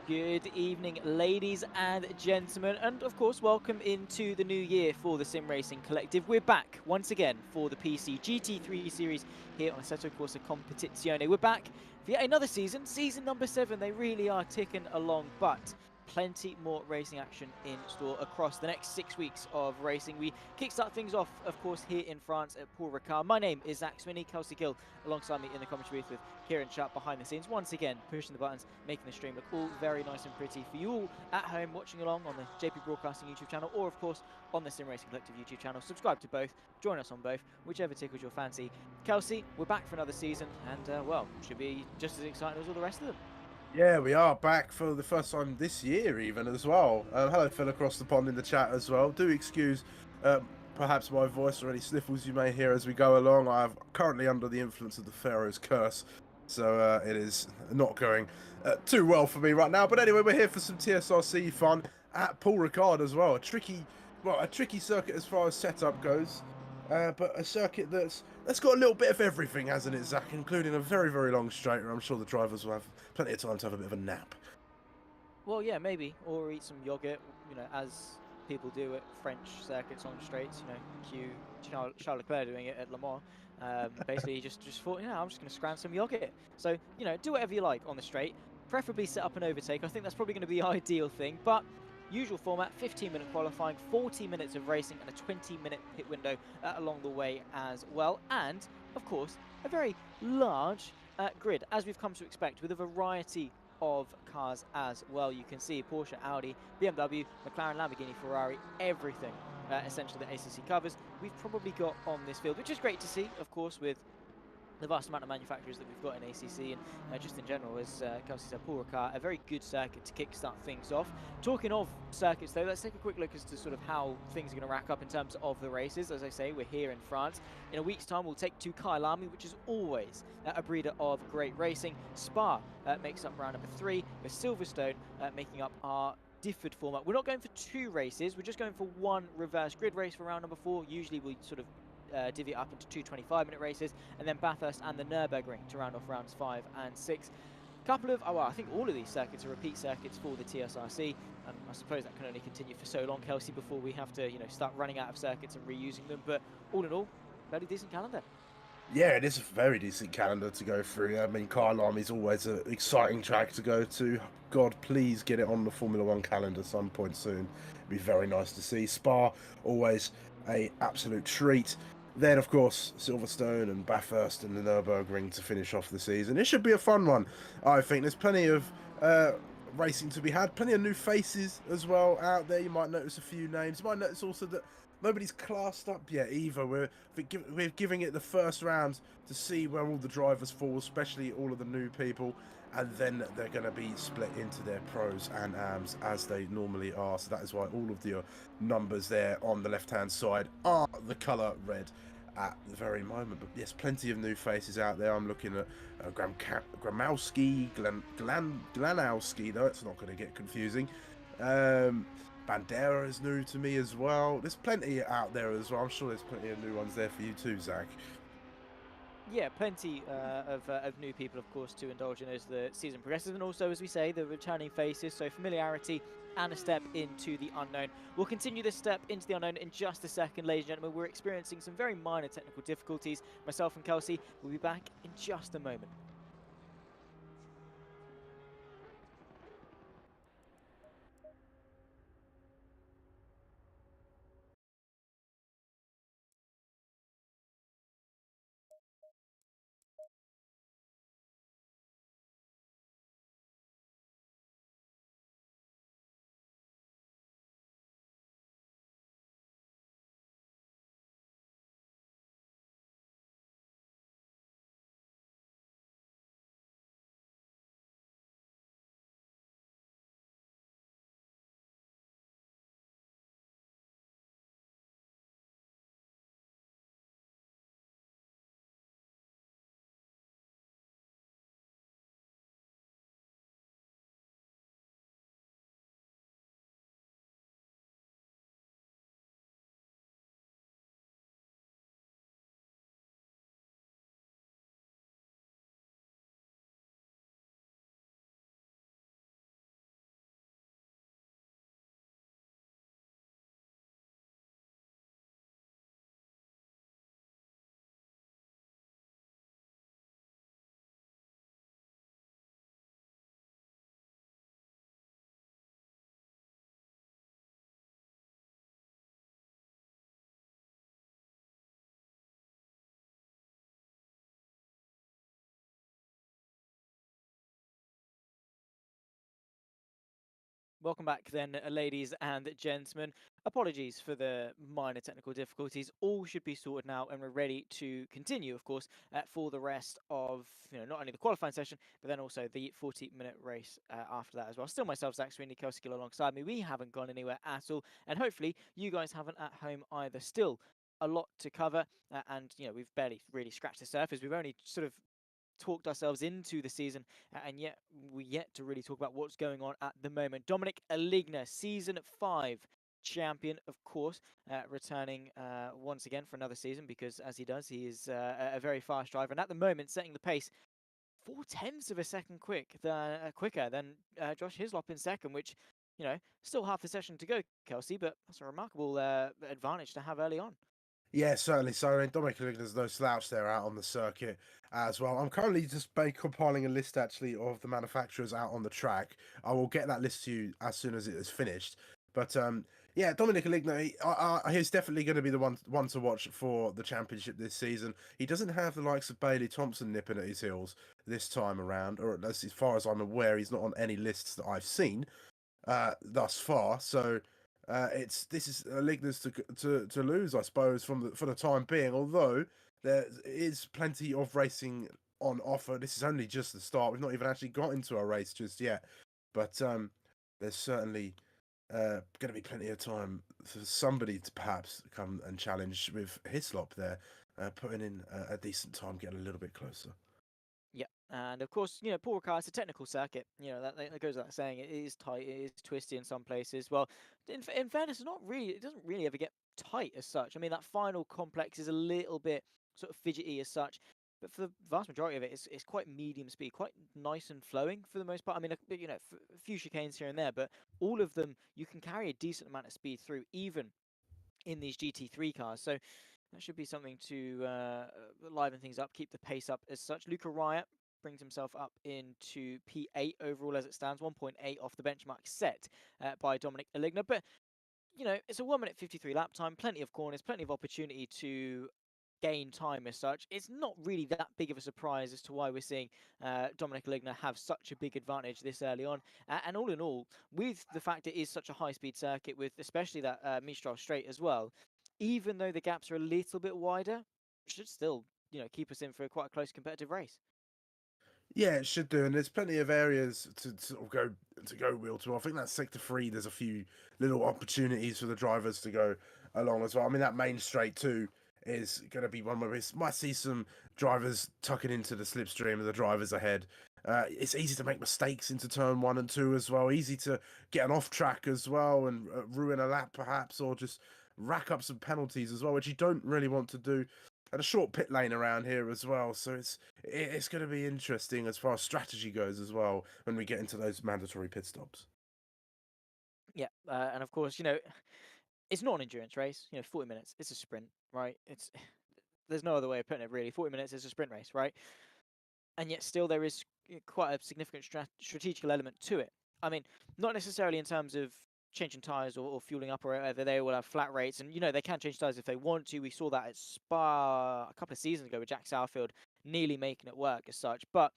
Good evening, ladies and gentlemen, and of course, welcome into the new year for the Sim Racing Collective. We're back once again for the PC GT3 Series here on Assetto Corsa Competizione. We're back for yet another season, season number 7. They really are ticking along, but plenty more racing action in store across the next 6 weeks of racing. We kickstart things off, of course, here in France at Paul Ricard. My name is Zach Sweeney Kelsey Gill, alongside me in the commentary booth with Kieran Sharp behind the scenes, once again pushing the buttons, making the stream look all very nice and pretty for you all at home watching along on the JP Broadcasting YouTube channel, or of course on the Sim Racing Collective YouTube channel. Subscribe to both, join us on both, whichever tickles your fancy. Kelsey, we're back for another season, and well, should be just as exciting as all the rest of them. Yeah, we are back for the first time this year even as well. Hello Phil across the pond in the chat as well. Do excuse perhaps my voice or any sniffles you may hear as we go along. I'm currently under the influence of the Pharaoh's curse, so it is not going too well for me right now. But anyway, we're here for some TSRC fun at Paul Ricard as well. A tricky circuit as far as setup goes. But a circuit that's got a little bit of everything, hasn't it, Zach? Including a very, very long straight, and I'm sure the drivers will have plenty of time to have a bit of a nap. Well, yeah, maybe, or eat some yogurt, you know, as people do at French circuits on straights. You know, cue Charles Leclerc doing it at Le Mans. Basically, he just thought, you know, I'm just going to scram some yogurt. So, you know, do whatever you like on the straight. Preferably set up an overtake. I think that's probably going to be the ideal thing. But usual format: 15-minute qualifying, 40 minutes of racing, and a 20-minute pit window along the way as well. And of course, a very large grid, as we've come to expect, with a variety of cars as well. You can see Porsche, Audi, BMW, McLaren, Lamborghini, Ferrari, everything essentially that ACC covers we've probably got on this field, which is great to see, of course, with the vast amount of manufacturers that we've got in ACC, and just in general, as Kelsey said, Paul Ricard, a very good circuit to kickstart things off. Talking of circuits, though, let's take a quick look as to sort of how things are going to rack up in terms of the races. As I say, we're here in France. In a week's time, we'll take to Kyalami, which is always a breeder of great racing. Spa makes up round number 3, with Silverstone making up our differed format. We're not going for 2 races, we're just going for 1 reverse grid race for round number 4. Usually we sort of divvy it up into 2 25-minute races, and then Bathurst and the Nürburgring to round off rounds 5 and 6. Couple of, well, I think all of these circuits are repeat circuits for the TSRC, and I suppose that can only continue for so long, Kelsey, before we have to, you know, start running out of circuits and reusing them. But all in all, fairly decent calendar. Yeah, it is a very decent calendar to go through. I mean, Kyalami is always an exciting track to go to. God, please get it on the Formula 1 calendar some point soon. It'd be very nice to see. Spa, always a absolute treat. Then, of course, Silverstone and Bathurst and the Nürburgring to finish off the season. It should be a fun one, I think. There's plenty of racing to be had. Plenty of new faces as well out there. You might notice a few names. You might notice also that nobody's classed up yet either. We're giving it the first round to see where all the drivers fall, especially all of the new people, and then they're going to be split into their pros and AMs as they normally are. So that is why all of the numbers there on the left-hand side are the colour red at the very moment. But yes, plenty of new faces out there. I'm looking at Gramowski, Glanowski, though it's not going to get confusing. Bandera is new to me as well. There's plenty out there as well. I'm sure there's plenty of new ones there for you too, Zach. Yeah, plenty of new people, of course, to indulge in as the season progresses, and also, as we say, the returning faces, so familiarity and a step into the unknown. We'll continue this step into the unknown in just a second, ladies and gentlemen. We're experiencing some very minor technical difficulties. Myself and Kelsey will be back in just a moment. Welcome back then, ladies and gentlemen. Apologies for the minor technical difficulties. All should be sorted now, and we're ready to continue, of course, for the rest of not only the qualifying session, but then also the 40-minute race after that as well. Still myself, Zach Sweeney Kelsey Gill, alongside me. We haven't gone anywhere at all, and hopefully you guys haven't at home either. Still a lot to cover, and we've barely really scratched the surface. We've only sort of talked ourselves into the season, and yet we yet to really talk about what's going on at the moment. Dominic Aligna, season 5 champion, of course, returning once again for another season, because as he does, he is a very fast driver, and at the moment setting the pace 4/10 of a second quicker than Josh Hislop in second, which still half the session to go, Kelsey, but that's a remarkable advantage to have early on. Yeah, certainly. So, I mean, Dominic Ligner's no slouch there out on the circuit as well. I'm currently just compiling a list actually of the manufacturers out on the track. I will get that list to you as soon as it is finished. But yeah, Dominic Ligner, he's definitely going to be the one to watch for the championship this season. He doesn't have the likes of Bailey Thompson nipping at his heels this time around, or as far as I'm aware, he's not on any lists that I've seen thus far. So this is Ligner's to lose, I suppose, for the time being. Although there is plenty of racing on offer. This is only just the start. We've not even actually got into a race just yet. But there's certainly going to be plenty of time for somebody to perhaps come and challenge with Hislop there, putting in a decent time, getting a little bit closer. Yeah, and of course, Paul Ricard, it's a technical circuit. That goes without saying. It is tight, it is twisty in some places. Well, in fairness, it doesn't really ever get tight as such. I mean, that final complex is a little bit sort of fidgety as such, but for the vast majority of it, it's quite medium speed, quite nice and flowing for the most part. I mean, a few chicanes here and there, but all of them you can carry a decent amount of speed through, even in these GT3 cars. So that should be something to liven things up, keep the pace up as such. Luca Raya brings himself up into P8 overall as it stands, 1.8 off the benchmark set by Dominic Aligna. But, it's a 1 minute 53 lap time, plenty of corners, plenty of opportunity to gain time as such. It's not really that big of a surprise as to why we're seeing Dominic Aligna have such a big advantage this early on. And all in all, with the fact it is such a high-speed circuit, with especially that Mistral straight as well, even though the gaps are a little bit wider, should still, keep us in for quite a close competitive race. Yeah, it should do, and there's plenty of areas to sort of go wheel to. I think that sector 3, there's a few little opportunities for the drivers to go along as well. I mean, that main straight too is going to be one where we might see some drivers tucking into the slipstream of the drivers ahead. It's easy to make mistakes into turn 1 and 2 as well. Easy to get an off track as well and ruin a lap perhaps, or just rack up some penalties as well, which you don't really want to do. And a short pit lane around here as well, so it's going to be interesting as far as strategy goes as well when we get into those mandatory pit stops. Yeah, and of course, it's not an endurance race. 40 minutes, it's a sprint, right? There's no other way of putting it, really. 40 minutes is a sprint race, right? And yet still there is quite a significant strategical element to it. I mean, not necessarily in terms of changing tyres or fueling up or whatever. They will have flat rates, and they can change tyres if they want to. We saw that at Spa a couple of seasons ago with Jack Southfield nearly making it work as such. But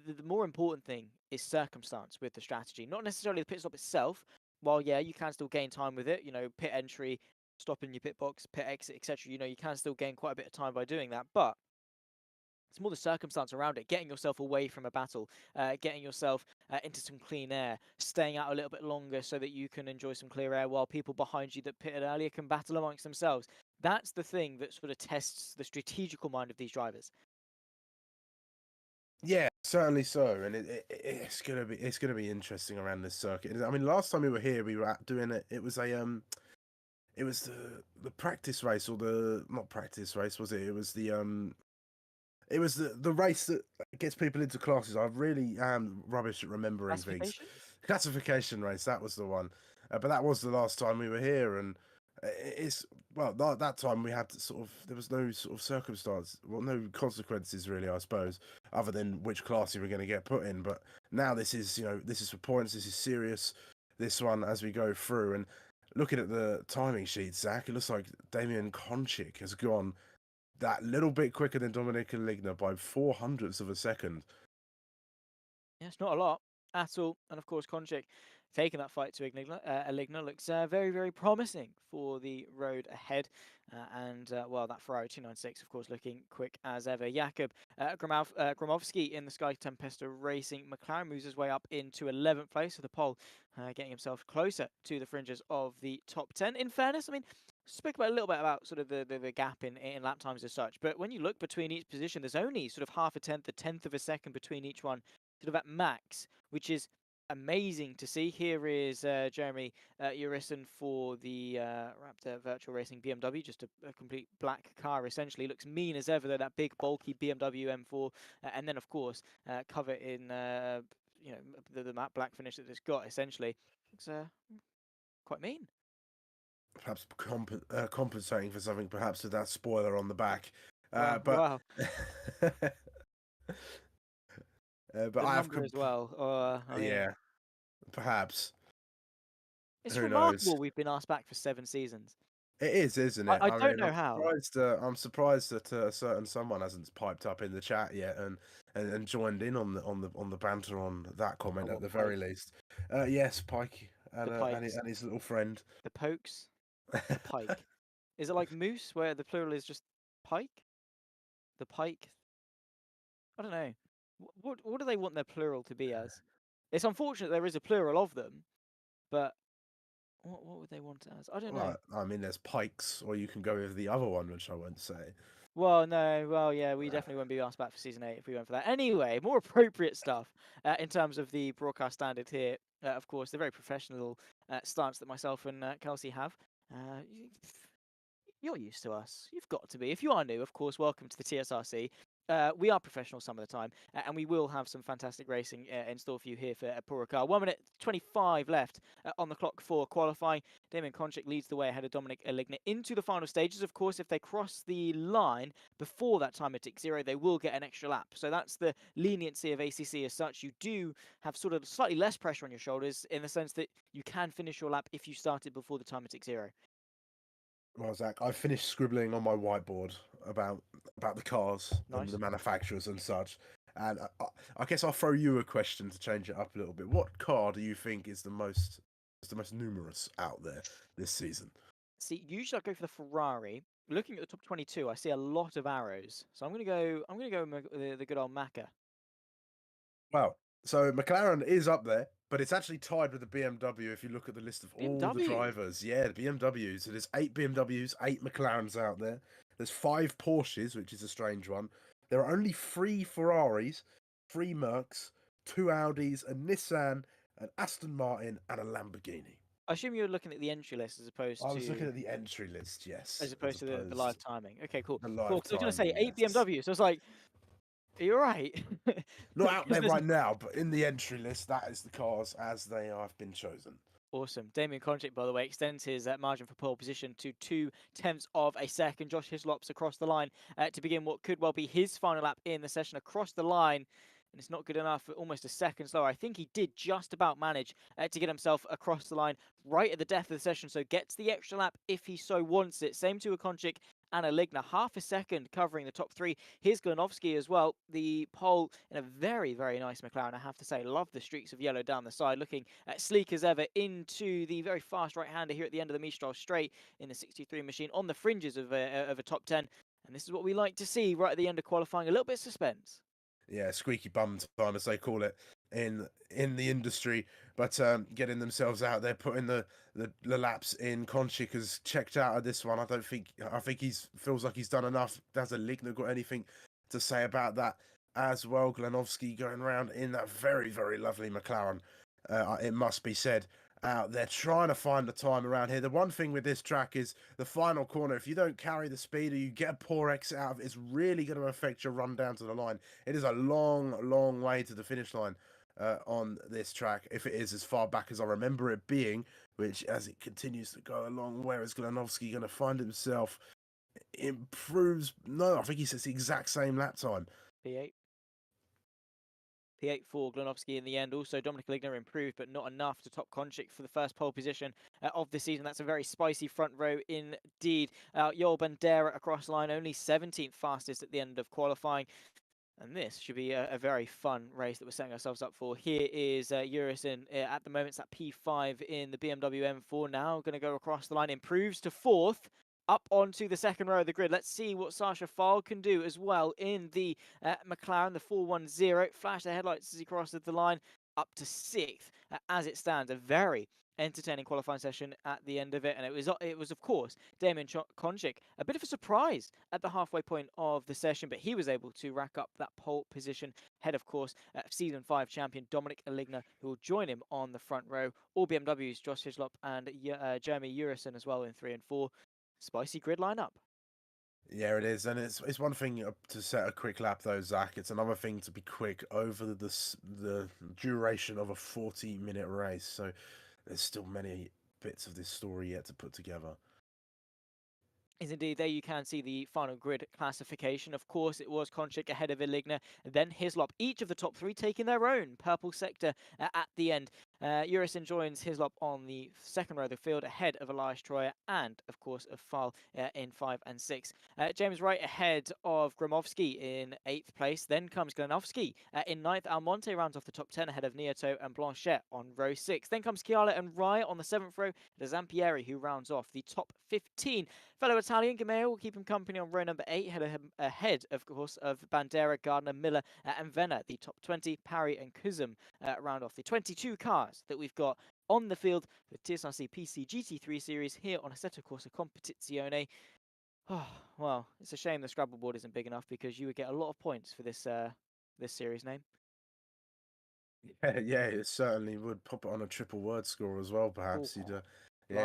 the more important thing is circumstance with the strategy, not necessarily the pit stop itself. While yeah, you can still gain time with it. Pit entry, stop in your pit box, pit exit, etc. You can still gain quite a bit of time by doing that, but it's more the circumstance around it, getting yourself away from a battle, getting yourself into some clean air, staying out a little bit longer so that you can enjoy some clear air while people behind you that pitted earlier can battle amongst themselves. That's the thing that sort of tests the strategical mind of these drivers. Yeah, certainly so, and it's gonna be interesting around this circuit. I mean, last time we were here, we were doing it. It was it was the practice race, or the not practice race, was it? It was the race that gets people into classes. I really am rubbish at remembering things. Classification race, that was the one. But that was the last time we were here, and that time we had there was no sort of circumstance, well, no consequences really, I suppose, other than which class you were going to get put in. But now this is for points. This is serious. This one as we go through, and looking at the timing sheet, Zach, it looks like Damian Konchik has gone that little bit quicker than Dominic Aligna by 0.04 of a second. Yeah, it's not a lot at all. And of course, Konchik, taking that fight to Aligna looks very, very promising for the road ahead. Well, that Ferrari 296, of course, looking quick as ever. Jakub Gromovski in the Sky Tempesta Racing McLaren moves his way up into 11th place of the pole, getting himself closer to the fringes of the top 10. In fairness, I mean, spoke about a little bit about sort of the gap in lap times as such, but when you look between each position, there's only sort of half a tenth of a second between each one, sort of at max, which is amazing to see. Here is Jeremy Urison for the Raptor Virtual Racing BMW, just a complete black car essentially. Looks mean as ever though, that big bulky BMW M4, and then of course cover in the matte black finish that it's got essentially. Looks quite mean. Perhaps compensating for something, perhaps with that spoiler on the back. Wow. But The I have number as well. I mean, yeah, perhaps. it's Who knows? remarkable we've been asked back for 7 seasons. It is, isn't it? I I don't mean, know how. I'm surprised that a certain someone hasn't piped up in the chat yet and joined in on the banter on that comment Oh, at the what very Pike? least. Yes, Pike and The and his little friend. The Pokes, the Pike. Is it like moose, where the plural is just pike? The pike? I don't know. What do they want their plural to be as? It's unfortunate there is a plural of them, but what would they want it as? I don't know. Well, I mean, there's Pikes, or you can go with the other one, which I won't say. Well, no. Well, yeah, we definitely wouldn't be asked back for season 8 if we went for that. Anyway, more appropriate stuff in terms of the broadcast standard here. Of course, the very professional stance that myself and Kelsey have. You're used to us. You've got to be. If you are new, of course, welcome to the TSRC. We are professional some of the time, and we will have some fantastic racing in store for you here for Paul Ricard. 1 minute 25 left on the clock for qualifying. Damien Konchik leads the way ahead of Dominic Aligna into the final stages. Of course, if they cross the line before that time at tick 0, they will get an extra lap. So that's the leniency of ACC as such. You do have sort of slightly less pressure on your shoulders in the sense that you can finish your lap if you started before the time at tick 0. Well, Zach, I finished scribbling on my whiteboard about the cars and Nice. the manufacturers and such. And I guess I'll throw you a question to change it up a little bit. What car do you think is the most numerous out there this season? See, usually I go for the Ferrari. Looking at the top 22, I see a lot of arrows, so I'm gonna go with the good old Macca. Well, so McLaren is up there, but it's actually tied with the BMW if you look at the list of all the BMW. drivers. Yeah, the BMW. So there's 8 BMWs, 8 McLarens out there. There's 5 Porsches, which is a strange one. There are only 3 Ferraris, 3 Mercs, 2 Audis, a Nissan, an Aston Martin, and a Lamborghini. I assume you're looking at the entry list as opposed I was looking to at the entry list, yes. as opposed to the live timing. Okay, cool. the Cool. live 'Cause I was gonna say timing, 8 yes. BMWs. So I was like, are you alright? Not out there right now, but in the entry list, that is the cars as they have been chosen. Awesome. Damien Konchik, by the way, extends his margin for pole position to 0.2 of a second. Josh Hislop's across the line to begin what could well be his final lap in the session across the line. And it's not good enough, almost a second slower. I think he did just about manage to get himself across the line right at the death of the session, so gets the extra lap if he so wants it. Same to Akonchik and Aligna, half a second covering the top 3. Here's Glanovsky as well, the pole in a very, very nice McLaren, I have to say. Love the streaks of yellow down the side, looking sleek as ever into the very fast right-hander here at the end of the Mistral straight in the 63 machine on the fringes of a top 10. And this is what we like to see right at the end of qualifying, a little bit of suspense. Yeah, squeaky bum time, as they call it in the industry. But getting themselves out there, putting the laps in. Konchik has checked out of this one. I think feels like he's done enough. Has Aligna got anything to say about that as well? Glanovsky going around in that very, very lovely McLaren. It must be said. They're trying to find the time around here. The one thing with this track is the final corner. If you don't carry the speed or you get a poor exit out of it, it's really going to affect your run down to the line. It is a long, long way to the finish line on this track, if it is as far back as I remember it being, which as it continues to go along, where is Glanovsky going to find himself? Improves. No, I think he says the exact same lap time. P8. P8 for Glanovsky in the end. Also, Dominic Aligna improved, but not enough to top Konchik for the first pole position of the season. That's a very spicy front row indeed. Joel Bandera across line, only 17th fastest at the end of qualifying. And this should be a very fun race that we're setting ourselves up for. Here is Urison. At the moment, it's at P5 in the BMW M4 now. Going to go across the line, improves to fourth, up onto the second row of the grid. Let's see what Sasha Fahl can do as well in the McLaren, the 410. Flash the headlights as he crosses the line, up to sixth. As it stands, a very entertaining qualifying session at the end of it, and it was of course Damien Konchik, a bit of a surprise at the halfway point of the session, but he was able to rack up that pole position ahead, of course, season 5 champion Dominic Aligna, who will join him on the front row. All BMWs, Josh Hislop and Jeremy Urison as well in 3 and 4. Spicy grid lineup. Yeah, it is, and it's one thing to set a quick lap though, Zach. It's another thing to be quick over the duration of a 40-minute race. So there's still many bits of this story yet to put together. Is indeed. There you can see the final grid classification. Of course, it was Konchik ahead of Iligna, then Hislop. Each of the top 3 taking their own purple sector at the end. Urison joins Hislop on the second row of the field ahead of Elias Troyer and, of course, of Fahl in 5 and 6. James Wright ahead of Gromovsky in 8th place. Then comes Glanovsky in 9th. Almonte rounds off the top 10 ahead of Nieto and Blanchet on row 6. Then comes Chiala and Raya on the 7th row. It is Zampieri who rounds off the top 15. Fellow Italian Gameo will keep him company on row number 8, ahead of course, of Bandera, Gardner, Miller, and Venner. The top 20, Parry and Kuzum round off the 22 cars that we've got on the field for TSRC PC GT3 Series here on Assetto Corsa Competizione. Oh, well, it's a shame the Scrabble board isn't big enough because you would get a lot of points for this this series name. Yeah, it certainly would. Pop it on a triple word score as well, perhaps. Oh,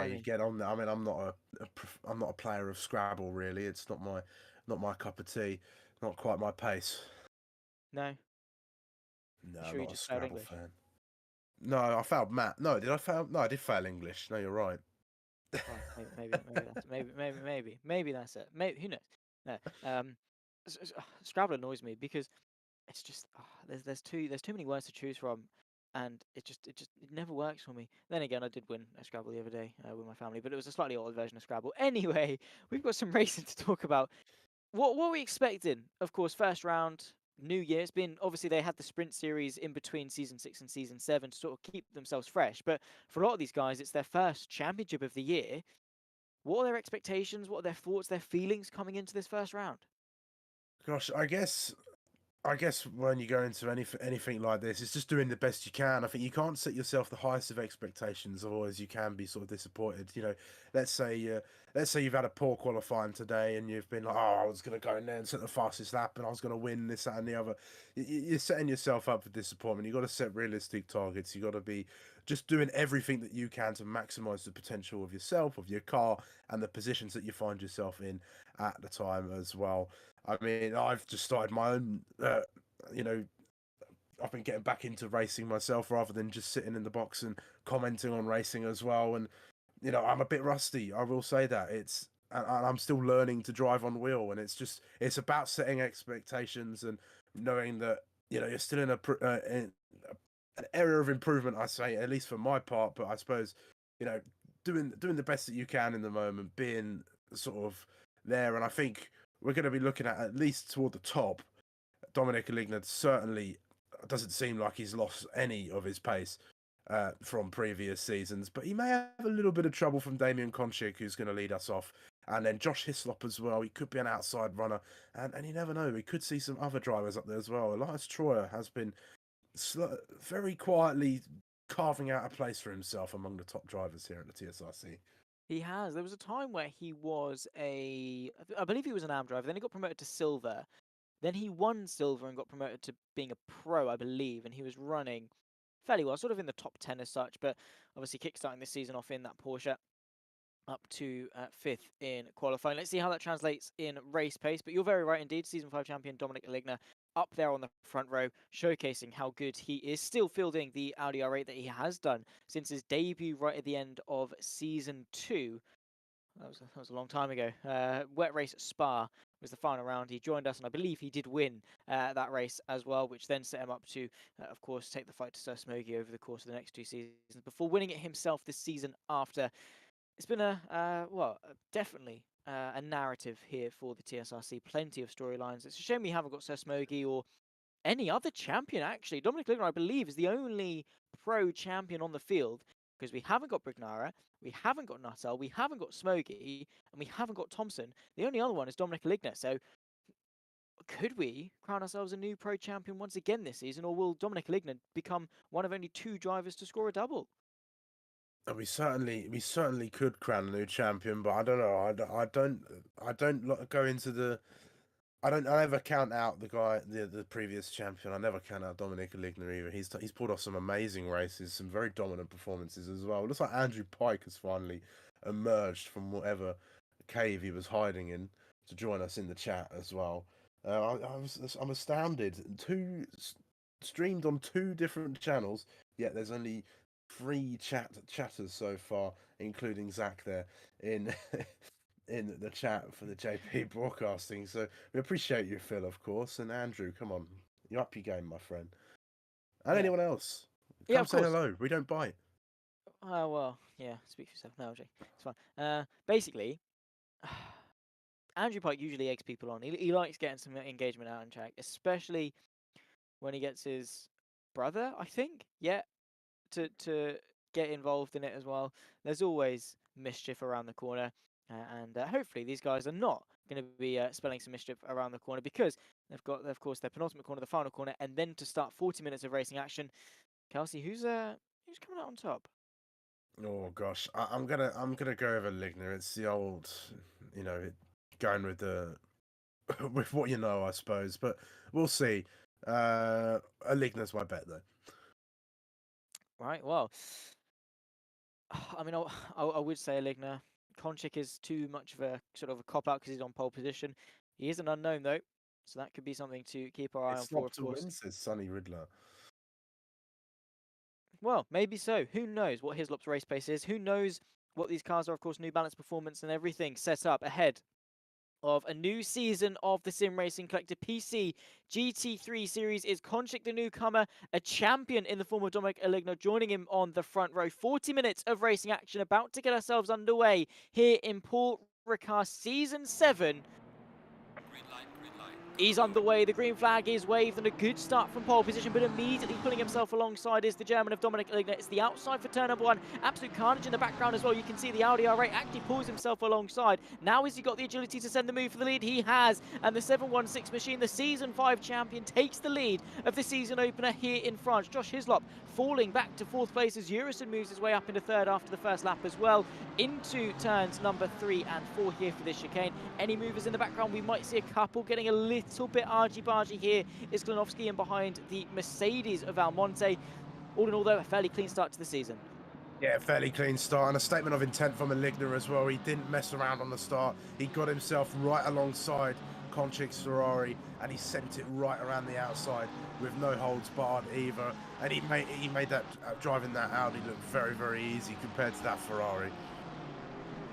You'd get on there. I mean, I'm not a player of Scrabble really. It's not my cup of tea. Not quite my pace. No. No, Sure I'm you not a just failed Scrabble English? fan. No, I failed math. No, did I fail? No, I did fail English. No, you're right. Well, maybe that's it. Maybe, who knows? No. Scrabble annoys me because it's just there's too many words to choose from, and it never works for me. Then again, I did win a Scrabble the other day with my family, but it was a slightly older version of Scrabble. Anyway, we've got some racing to talk about. What are we expecting? Of course, first round, New Year. It's been obviously they had the sprint series in between season 6 and season 7 to sort of keep themselves fresh. But for a lot of these guys, it's their first championship of the year. What are their expectations? What are their thoughts, their feelings coming into this first round? Gosh, I guess when you go into anything like this, it's just doing the best you can. I think you can't set yourself the highest of expectations, otherwise you can be sort of disappointed. Let's say you've had a poor qualifying today, and you've been like, oh, I was going to go in there and set the fastest lap, and I was going to win this, that, and the other. You're setting yourself up for disappointment. You've got to set realistic targets. You've got to be just doing everything that you can to maximize the potential of yourself, of your car, and the positions that you find yourself in at the time as well. I mean, I've just started my own, I've been getting back into racing myself rather than just sitting in the box and commenting on racing as well. And, I'm a bit rusty. I will say that and I'm still learning to drive on wheel. And it's about setting expectations and knowing that, you're still in in an area of improvement, I say, at least for my part. But I suppose, doing the best that you can in the moment, being sort of there. And I think we're going to be looking at least toward the top. Dominic Aligna certainly doesn't seem like he's lost any of his pace from previous seasons, but he may have a little bit of trouble from Damien Konchik, who's going to lead us off. And then Josh Hislop as well. He could be an outside runner, and you never know. We could see some other drivers up there as well. Elias Troyer has been very quietly carving out a place for himself among the top drivers here at the TSRC. He has. There was a time where he was I believe he was an AM driver. Then he got promoted to silver. Then he won silver and got promoted to being a pro, I believe. And he was running fairly well, sort of in the top 10 as such. But obviously kickstarting this season off in that Porsche up to 5th in qualifying. Let's see how that translates in race pace. But you're very right indeed. Season 5 champion Dominic Aligna up there on the front row, showcasing how good he is. Still fielding the Audi R8 that he has done since his debut right at the end of Season 2. That was a long time ago. Wet race at Spa was the final round. He joined us, and I believe he did win that race as well, which then set him up to, of course, take the fight to Sir Smokey over the course of the next 2 seasons before winning it himself this season after. it's been definitely a narrative here for the TSRC. Plenty of storylines. It's a shame we haven't got Sir Smokey or any other champion, actually. Dominic Ligner, I believe, is the only pro champion on the field because we haven't got Brignara, we haven't got Nuttall, we haven't got Smokey, and we haven't got Thompson. The only other one is Dominic Ligner. So could we crown ourselves a new pro champion once again this season, or will Dominic Ligner become one of only 2 drivers to score a double? We certainly could crown a new champion, but I don't know. I don't go into the. I never count out the guy, the previous champion. I never count out Dominic Ligner either. He's pulled off some amazing races, some very dominant performances as well. It looks like Andrew Pike has finally emerged from whatever cave he was hiding in to join us in the chat as well. I'm astounded. Streamed on 2 different channels, yet there's only 3 chatters so far, including Zach there in in the chat for the JP broadcasting. So we appreciate you, Phil, of course, and Andrew. Come on, you up your game, my friend. And anyone else, come say hello. We don't bite. Oh well, yeah. Speak for yourself. No, Jay. It's fine. Basically, Andrew Pike usually eggs people on. He likes getting some engagement out on track, especially when he gets his brother, I think, to get involved in it as well. There's always mischief around the corner, and hopefully these guys are not going to be spelling some mischief around the corner because they've got, of course, their penultimate corner, the final corner, and then to start 40 minutes of racing action. Kelsey, who's coming out on top? Oh gosh, I'm gonna go over Ligner. It's the old, going with the with what you know, I suppose. But we'll see. Ligner's my bet though. Right. Well, I mean, I would say Ligner. Konchik is too much of a sort of a cop out because he's on pole position. He is an unknown though, so that could be something to keep our eye on for. Of course, win, says Sonny Riddler. Well, maybe so. Who knows what Hislop's race pace is? Who knows what these cars are? Of course, New Balance performance and everything set up ahead of a new season of the Sim Racing Collector PC GT3 Series. Is Konchik the newcomer, a champion in the form of Dominic Ligner, joining him on the front row. 40 minutes of racing action about to get ourselves underway here in Paul Ricard Season 7. He's underway, the green flag is waved, and a good start from pole position, but immediately pulling himself alongside is the German of Dominic Ligner. It's the outside for turn number 1. Absolute carnage in the background as well. You can see the Audi R8 actually pulls himself alongside. Now has he got the agility to send the move for the lead? He has, and the 716 machine, the Season 5 champion, takes the lead of the season opener here in France. Josh Hislop falling back to 4th place as Jurison moves his way up into 3rd after the first lap as well, into turns number 3 and 4 here for this chicane. Any movers in the background? We might see a couple getting a little bit argy-bargy. Here is Klinowski in behind the Mercedes of Almonte. All in all, though, a fairly clean start to the season. Yeah, fairly clean start, and a statement of intent from Ligner as well. He didn't mess around on the start. He got himself right alongside Konchik's Ferrari, and he sent it right around the outside with no holds barred either. And he made that driving that Audi look very, very easy compared to that Ferrari.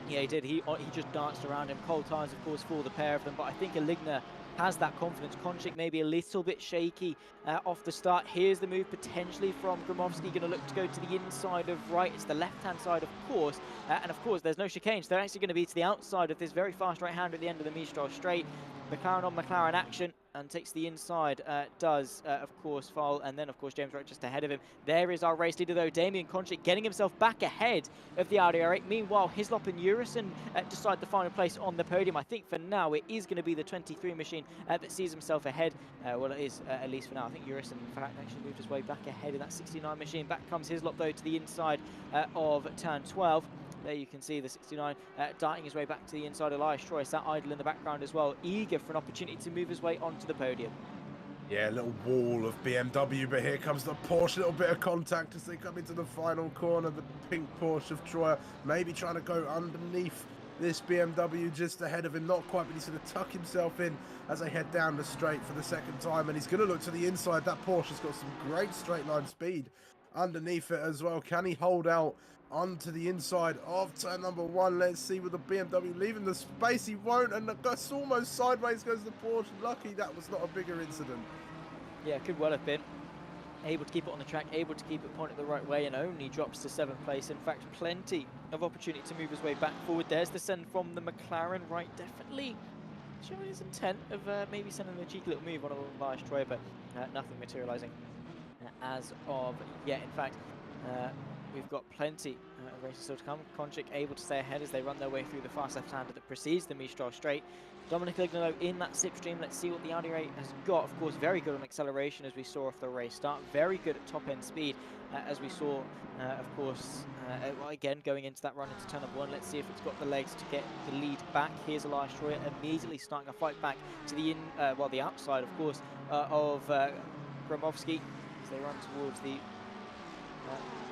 Yeah, he did. He just danced around him. Cold times, of course, for the pair of them, but I think Ligner has that confidence. Konchik maybe a little bit shaky off the start. Here's the move potentially from Gromowski, going to look to go to the inside of right. It's the left-hand side, of course, and of course there's no chicanes. They're actually going to be to the outside of this very fast right-hander at the end of the Mistral straight. McLaren on McLaren action and takes the inside, does, of course, foul, and then, of course, James Wright just ahead of him. There is our race leader, though, Damien Konchik, getting himself back ahead of the Audi R8. Meanwhile, Hislop and Jurison decide the final place on the podium. I think for now it is going to be the 23 machine that sees himself ahead. Well, it is, at least for now. I think Jurison, in fact, actually moved his way back ahead in that 69 machine. Back comes Hislop, though, to the inside of turn 12. There you can see the 69 darting his way back to the inside. Elias Troy sat idle in the background as well, eager for an opportunity to move his way onto the podium. Yeah, a little wall of BMW, but here comes the Porsche. A little bit of contact as they come into the final corner. The pink Porsche of Troy maybe trying to go underneath this BMW just ahead of him. Not quite, but he's going to tuck himself in as they head down the straight for the second time. And he's going to look to the inside. That Porsche's got some great straight line speed underneath it as well. Can he hold out onto the inside of turn number 1? Let's see with the BMW leaving the space. He won't, and that's almost sideways goes the Porsche. Lucky that was not a bigger incident. Yeah, could well have been. able to keep it on the track, able to keep it pointed the right way, and only drops to 7th place. In fact, plenty of opportunity to move his way back forward. There's the send from the McLaren, right? Definitely showing his intent of maybe sending a cheeky little move on Elias Troy, but nothing materializing as of yet. In fact, we've got plenty of races still to come. Konchik able to stay ahead as they run their way through the fast left-hander that precedes the Mistral straight. Dominic Lignolo in that slipstream. Let's see what the Audi Ray has got. Of course, very good on acceleration as we saw off the race start. Very good at top-end speed as we saw, of course, again, going into that run into turn number 1. Let's see if it's got the legs to get the lead back. Here's Elias Troyer immediately starting a fight back to the the outside, of course, of Gromovski as they run towards the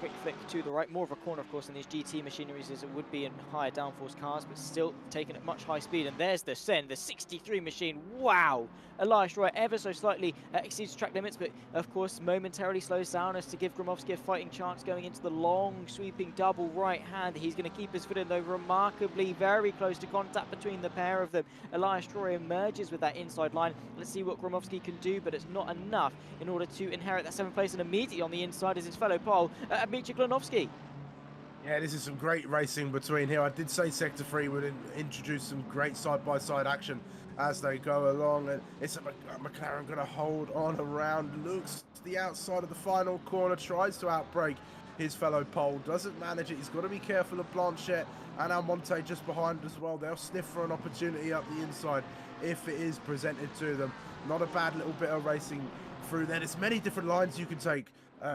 quick flick to the right. More of a corner, of course, in these GT machineries as it would be in higher downforce cars, but still taken at much high speed. And there's the send, the 63 machine. Wow! Elias Roy ever so slightly exceeds track limits, but of course momentarily slows down as to give Gromovski a fighting chance going into the long sweeping double right hand. He's going to keep his foot in, though, remarkably very close to contact between the pair of them. Elias Troy emerges with that inside line. Let's see what Gromovski can do, but it's not enough in order to inherit that 7th place, and immediately on the inside is his fellow pole, Micha Klonovski. Yeah, this is some great racing between here. I did say Sector 3 would introduce some great side-by-side action as they go along. And it's a McLaren going to hold on around, looks to the outside of the final corner, tries to outbrake his fellow pole, doesn't manage it. He's got to be careful of Blanchette and Almonte just behind as well. They'll sniff for an opportunity up the inside if it is presented to them. Not a bad little bit of racing through there. There's many different lines you can take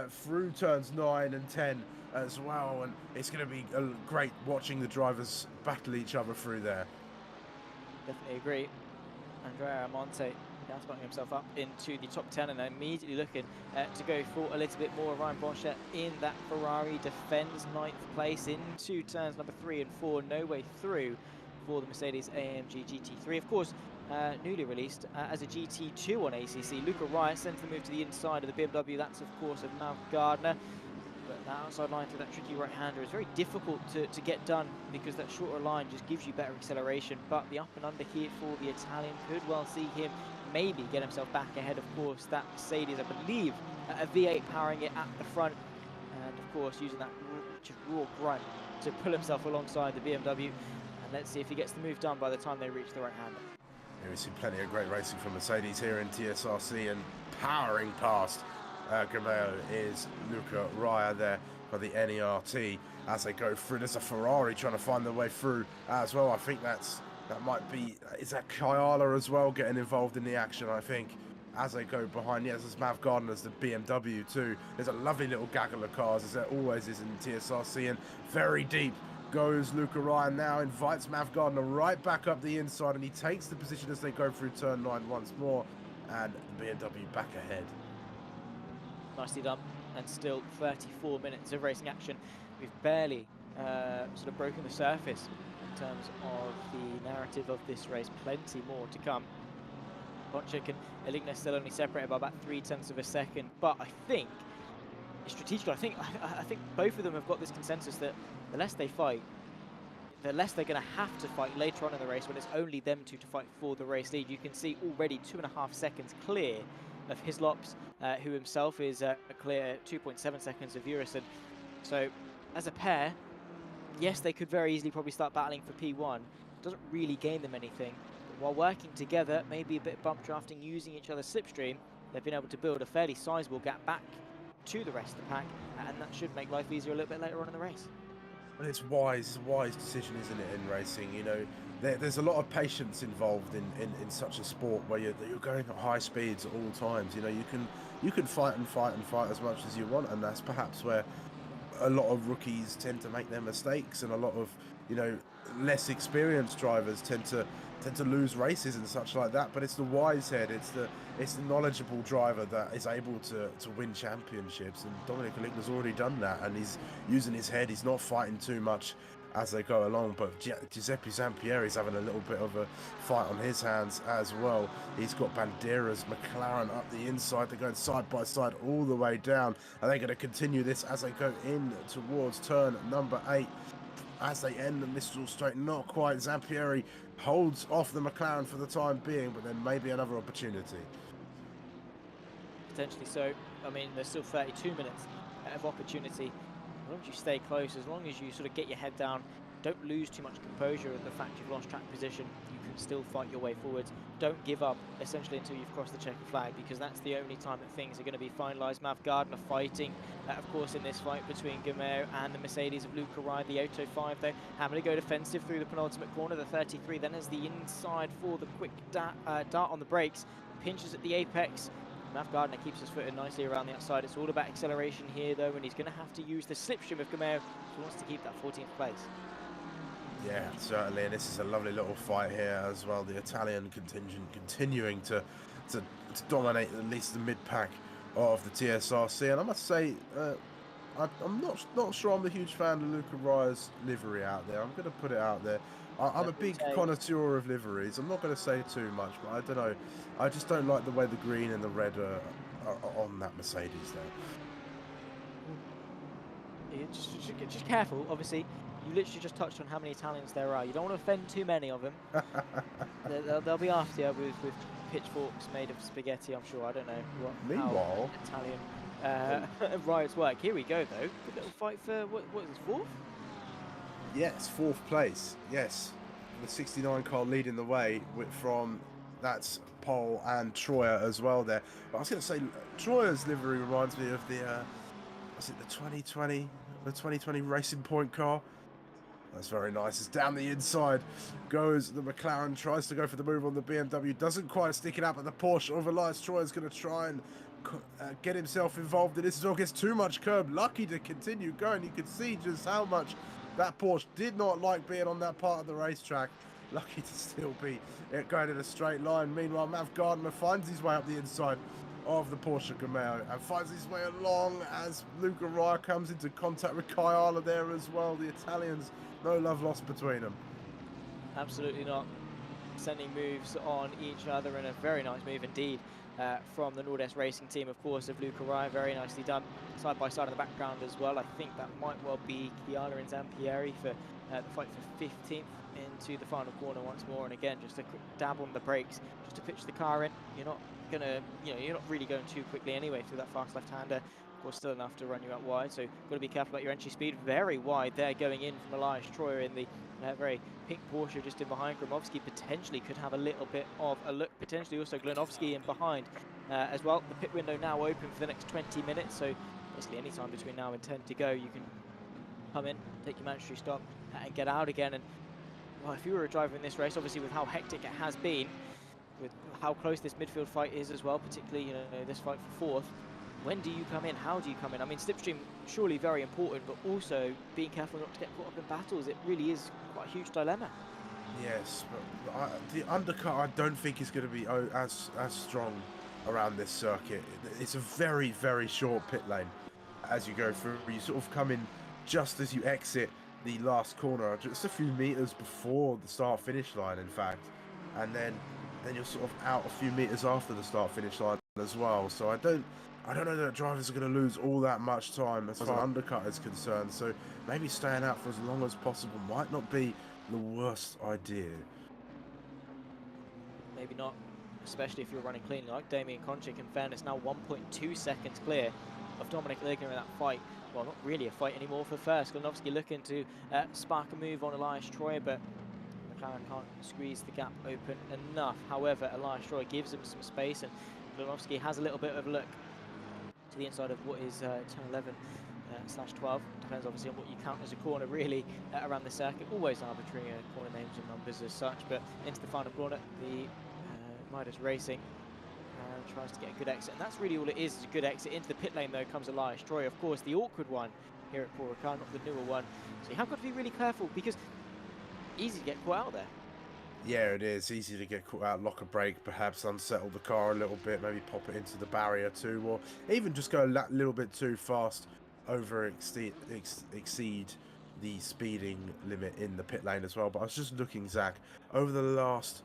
through turns 9 and 10 as well, and it's going to be great watching the drivers battle each other through there. Definitely agree. Andrea Almonte now spotting himself up into the top 10 and immediately looking to go for a little bit more. Ryan Blanchette in that Ferrari defends 9th place into turns number 3 and 4. No way through for the Mercedes AMG GT3. Of course, newly released as a GT2 on ACC. Luca Riot sends the move to the inside of the BMW. That's, of course, of Malcolm Gardner. But that outside line through that tricky right-hander is very difficult to get done because that shorter line just gives you better acceleration. But the up and under here for the Italian could well see him maybe get himself back ahead. Of course, that Mercedes, I believe, a V8 powering it at the front. And, of course, using that raw grunt to pull himself alongside the BMW. And let's see if he gets the move done by the time they reach the right-hander. Yeah, we've seen plenty of great racing from Mercedes here in TSRC, and powering past Grimeo is Luca Raya there for the NERT as they go through. There's a Ferrari trying to find their way through as well. I think that might be, is that Kyala as well getting involved in the action, I think, as they go behind. Yes, there's Mav Gardner's the BMW too. There's a lovely little gaggle of cars, as there always is in TSRC, and very deep goes Luca Ryan now, invites Mav Gardner right back up the inside, and he takes the position as they go through turn 9 once more, and the BMW back ahead. Nicely done, and still 34 minutes of racing action. We've barely sort of broken the surface in terms of the narrative of this race. Plenty more to come. Bonchik and Eligna still only separated by about 0.3 of a second, but I think it's strategical. I think both of them have got this consensus that the less they fight, the less they're going to have to fight later on in the race when it's only them two to fight for the race lead. You can see already 2.5 seconds clear of Hislops, who himself is a clear 2.7 seconds of Urison. So as a pair, yes, they could very easily probably start battling for P1. Doesn't really gain them anything. But while working together, maybe a bit of bump drafting, using each other's slipstream, they've been able to build a fairly sizable gap back to the rest of the pack, and that should make life easier a little bit later on in the race. Well, it's a wise decision, isn't it, in racing? You know, there's a lot of patience involved in such a sport where you're going at high speeds at all times. You know, you can fight and fight and fight as much as you want, and that's perhaps where a lot of rookies tend to make their mistakes, and a lot of, you know, less experienced drivers tend to lose races and such like that. But it's the wise head, it's the knowledgeable driver that is able to win championships, and Dominic Aligna's already done that, and he's using his head. He's not fighting too much as they go along, but Giuseppe Zampieri's having a little bit of a fight on his hands as well. He's got Bandera's McLaren up the inside. They're going side by side all the way down, and they're going to continue this as they go in towards turn number 8. As they end the Mistral straight, not quite. Zampieri holds off the McLaren for the time being, but then maybe another opportunity. potentially so. I mean, there's still 32 minutes of opportunity. As long as you stay close, as long as you sort of get your head down, don't lose too much composure at the fact you've lost track position, you can still fight your way forwards. Don't give up, essentially, until you've crossed the checkered flag, because that's the only time that things are going to be finalised. Mav Gardner fighting, of course, in this fight between Guimau and the Mercedes of Luca Ride. The Auto 5, though, having to go defensive through the penultimate corner. The 33 then has the inside for the quick dart on the brakes, pinches at the apex. Mav Gardner keeps his foot in nicely around the outside. It's all about acceleration here, though, and he's going to have to use the slipstream of Guimau if he wants to keep that 14th place. Yeah, certainly, and this is a lovely little fight here as well. The Italian contingent continuing to dominate at least the mid-pack of the TSRC, and I must say, I'm not sure I'm a huge fan of Luca Rai's livery out there. I'm going to put it out there. I'm a big connoisseur of liveries. I'm not going to say too much, but I don't know. I just don't like the way the green and the red are on that Mercedes there. Yeah, just careful, obviously. You literally just touched on how many Italians there are. You don't want to offend too many of them. they'll be after you with pitchforks made of spaghetti, I'm sure. I don't know Meanwhile, how Italian riots work. Here we go, though. Good little fight for, what is this, 4th? Yes, 4th place. Yes. The 69 car leading the way from, that's Pole and Troyer as well there. But I was going to say, Troyer's livery reminds me of the, was it the 2020 Racing Point car? That's very nice. It's down the inside. Goes the McLaren, tries to go for the move on the BMW. Doesn't quite stick it up at the Porsche. Over Elias Troy is going to try and get himself involved in this. It all gets too much curb. Lucky to continue going. You can see just how much that Porsche did not like being on that part of the racetrack. Lucky to still be going in a straight line. Meanwhile, Mav Gardner finds his way up the inside of the Porsche Guimau and finds his way along as Luca Rai comes into contact with Kayala there as well. The Italians, no love lost between them. Absolutely not. Sending moves on each other, and a very nice move indeed from the Nord-Est Racing team, of course, of Luca Rai. Very nicely done, side by side in the background as well. I think that might well be Chiala and Zampieri for the fight for 15th into the final corner once more. And again, just a quick dab on the brakes, just to pitch the car in. You're not gonna, you're not really going too quickly anyway through that fast left-hander. Of course, still enough to run you out wide, so got to be careful about your entry speed. Very wide there, going in from Elias Troyer in the very pink Porsche just in behind. Gromowski potentially could have a little bit of a look. Potentially also Glanovski in behind as well. The pit window now open for the next 20 minutes, so basically any time between now and 10 to go, you can come in, take your mandatory stop, and get out again. And well, if you were a driver in this race, obviously with how hectic it has been, with how close this midfield fight is as well, particularly this fight for 4th, when do you come in? How do you come in? I mean, slipstream surely very important, but also being careful not to get caught up in battles. It really is quite a huge dilemma. Yes, but the undercut I don't think is going to be as strong around this circuit. It's a very, very short pit lane as you go through. You sort of come in just as you exit the last corner, just a few meters before the start-finish line, in fact, and then you're sort of out a few meters after the start-finish line as well. So I don't know that drivers are going to lose all that much time as far as undercut is concerned. So maybe staying out for as long as possible might not be the worst idea. Maybe not, especially if you're running cleanly like Damien Konchik. In fairness, now 1.2 seconds clear of Dominic Ligner in that fight. Well, not really a fight anymore for first. Glanovski looking to spark a move on Elias Troyer, but McLaren can't squeeze the gap open enough. However, Elias Troyer gives him some space, and Glanovski has a little bit of a look to the inside of what is 10-11/12. Depends obviously on what you count as a corner, really, around the circuit. Always arbitrary corner names and numbers as such, but into the final corner, the Midas Racing tries to get a good exit, and that's really all it is a good exit. Into the pit lane, though, comes Elias Troyer, of course, the awkward one here at Paul Ricard, not the newer one. So you have got to be really careful, because easy to get caught out there. Yeah, it is easy to get caught out, lock a brake, perhaps unsettle the car a little bit, maybe pop it into the barrier too, or even just go a little bit too fast, exceed the speeding limit in the pit lane as well. But I was just looking, Zach, over the last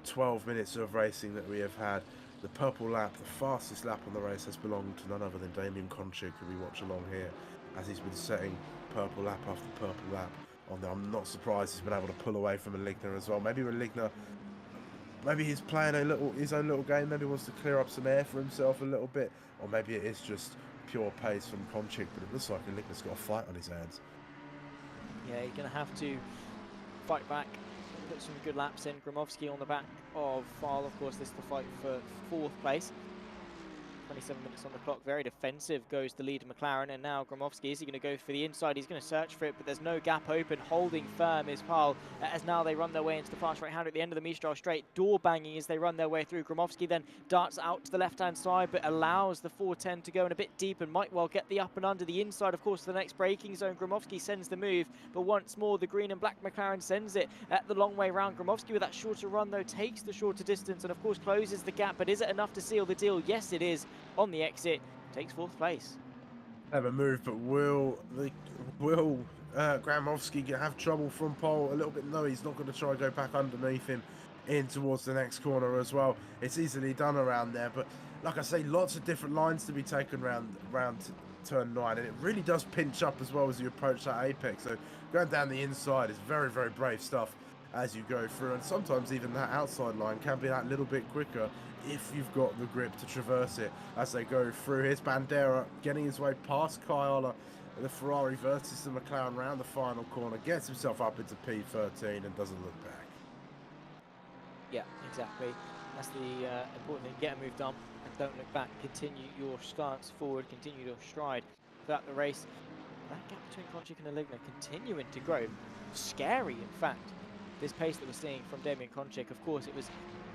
12 minutes of racing that we have had, the purple lap, the fastest lap on the race, has belonged to none other than Damien Konchik, who we watch along here, as he's been setting purple lap after purple lap on there. I'm not surprised he's been able to pull away from a Ligner as well. Maybe a Ligner maybe he's playing his own little game. Maybe he wants to clear up some air for himself a little bit, or maybe it is just pure pace from Konchik. But it looks like Eligner's got a fight on his hands. Yeah, he's going to have to fight back, put some good laps in. Gromowski on the back of File. Of course, this is the fight for 4th place. 27 minutes on the clock, very defensive goes the lead of McLaren, and now Gromowski, is he going to go for the inside? He's going to search for it, but there's no gap open. Holding firm is Paul, as now they run their way into the fast right hand at the end of the Mistral straight. Door banging as they run their way through. Gromowski then darts out to the left-hand side, but allows the 410 to go in a bit deep and might well get the up and under. The inside, of course, the next braking zone. Gromowski sends the move, but once more the green and black McLaren sends it at the long way round. Gromowski with that shorter run, though, takes the shorter distance and, of course, closes the gap. But is it enough to seal the deal? Yes, it is. On the exit, takes 4th place. Have a move, but will Gromowski have trouble from pole a little bit? No, he's not going to try and go back underneath him in towards the next corner as well. It's easily done around there, but like I say, lots of different lines to be taken round turn 9, and it really does pinch up as well as you approach that apex. So going down the inside is very, very brave stuff as you go through, and sometimes even that outside line can be that little bit quicker if you've got the grip to traverse it as they go through. Here's Bandera getting his way past Kayala, the Ferrari versus the McLaren round the final corner, gets himself up into P13 and doesn't look back. Yeah, exactly. That's the important thing. Get a move done and don't look back. Continue your stance forward, continue your stride throughout the race. That gap between Konchik and Eligner continuing to grow. Scary, in fact, this pace that we're seeing from Damien Konchik. Of course, it was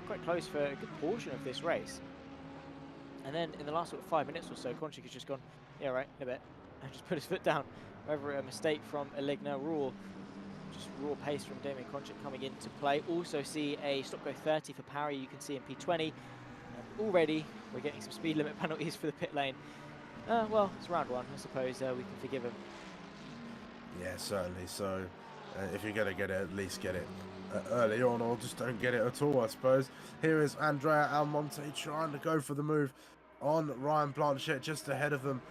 quite close for a good portion of this race. And then in the last sort of 5 minutes or so, Konchik has just gone, yeah, right, in a bit, and just put his foot down. Whether a mistake from Eligner, raw pace from Damien Konchik coming into play. Also see a stop-go 30 for Parry, you can see in P20. And already we're getting some speed limit penalties for the pit lane. Well, it's round 1, I suppose we can forgive him. Yeah, certainly. So if you're going to get it, at least get it early on, or just don't get it at all, I suppose. Here is Andrea Almonte trying to go for the move on Ryan Blanchett, just ahead of them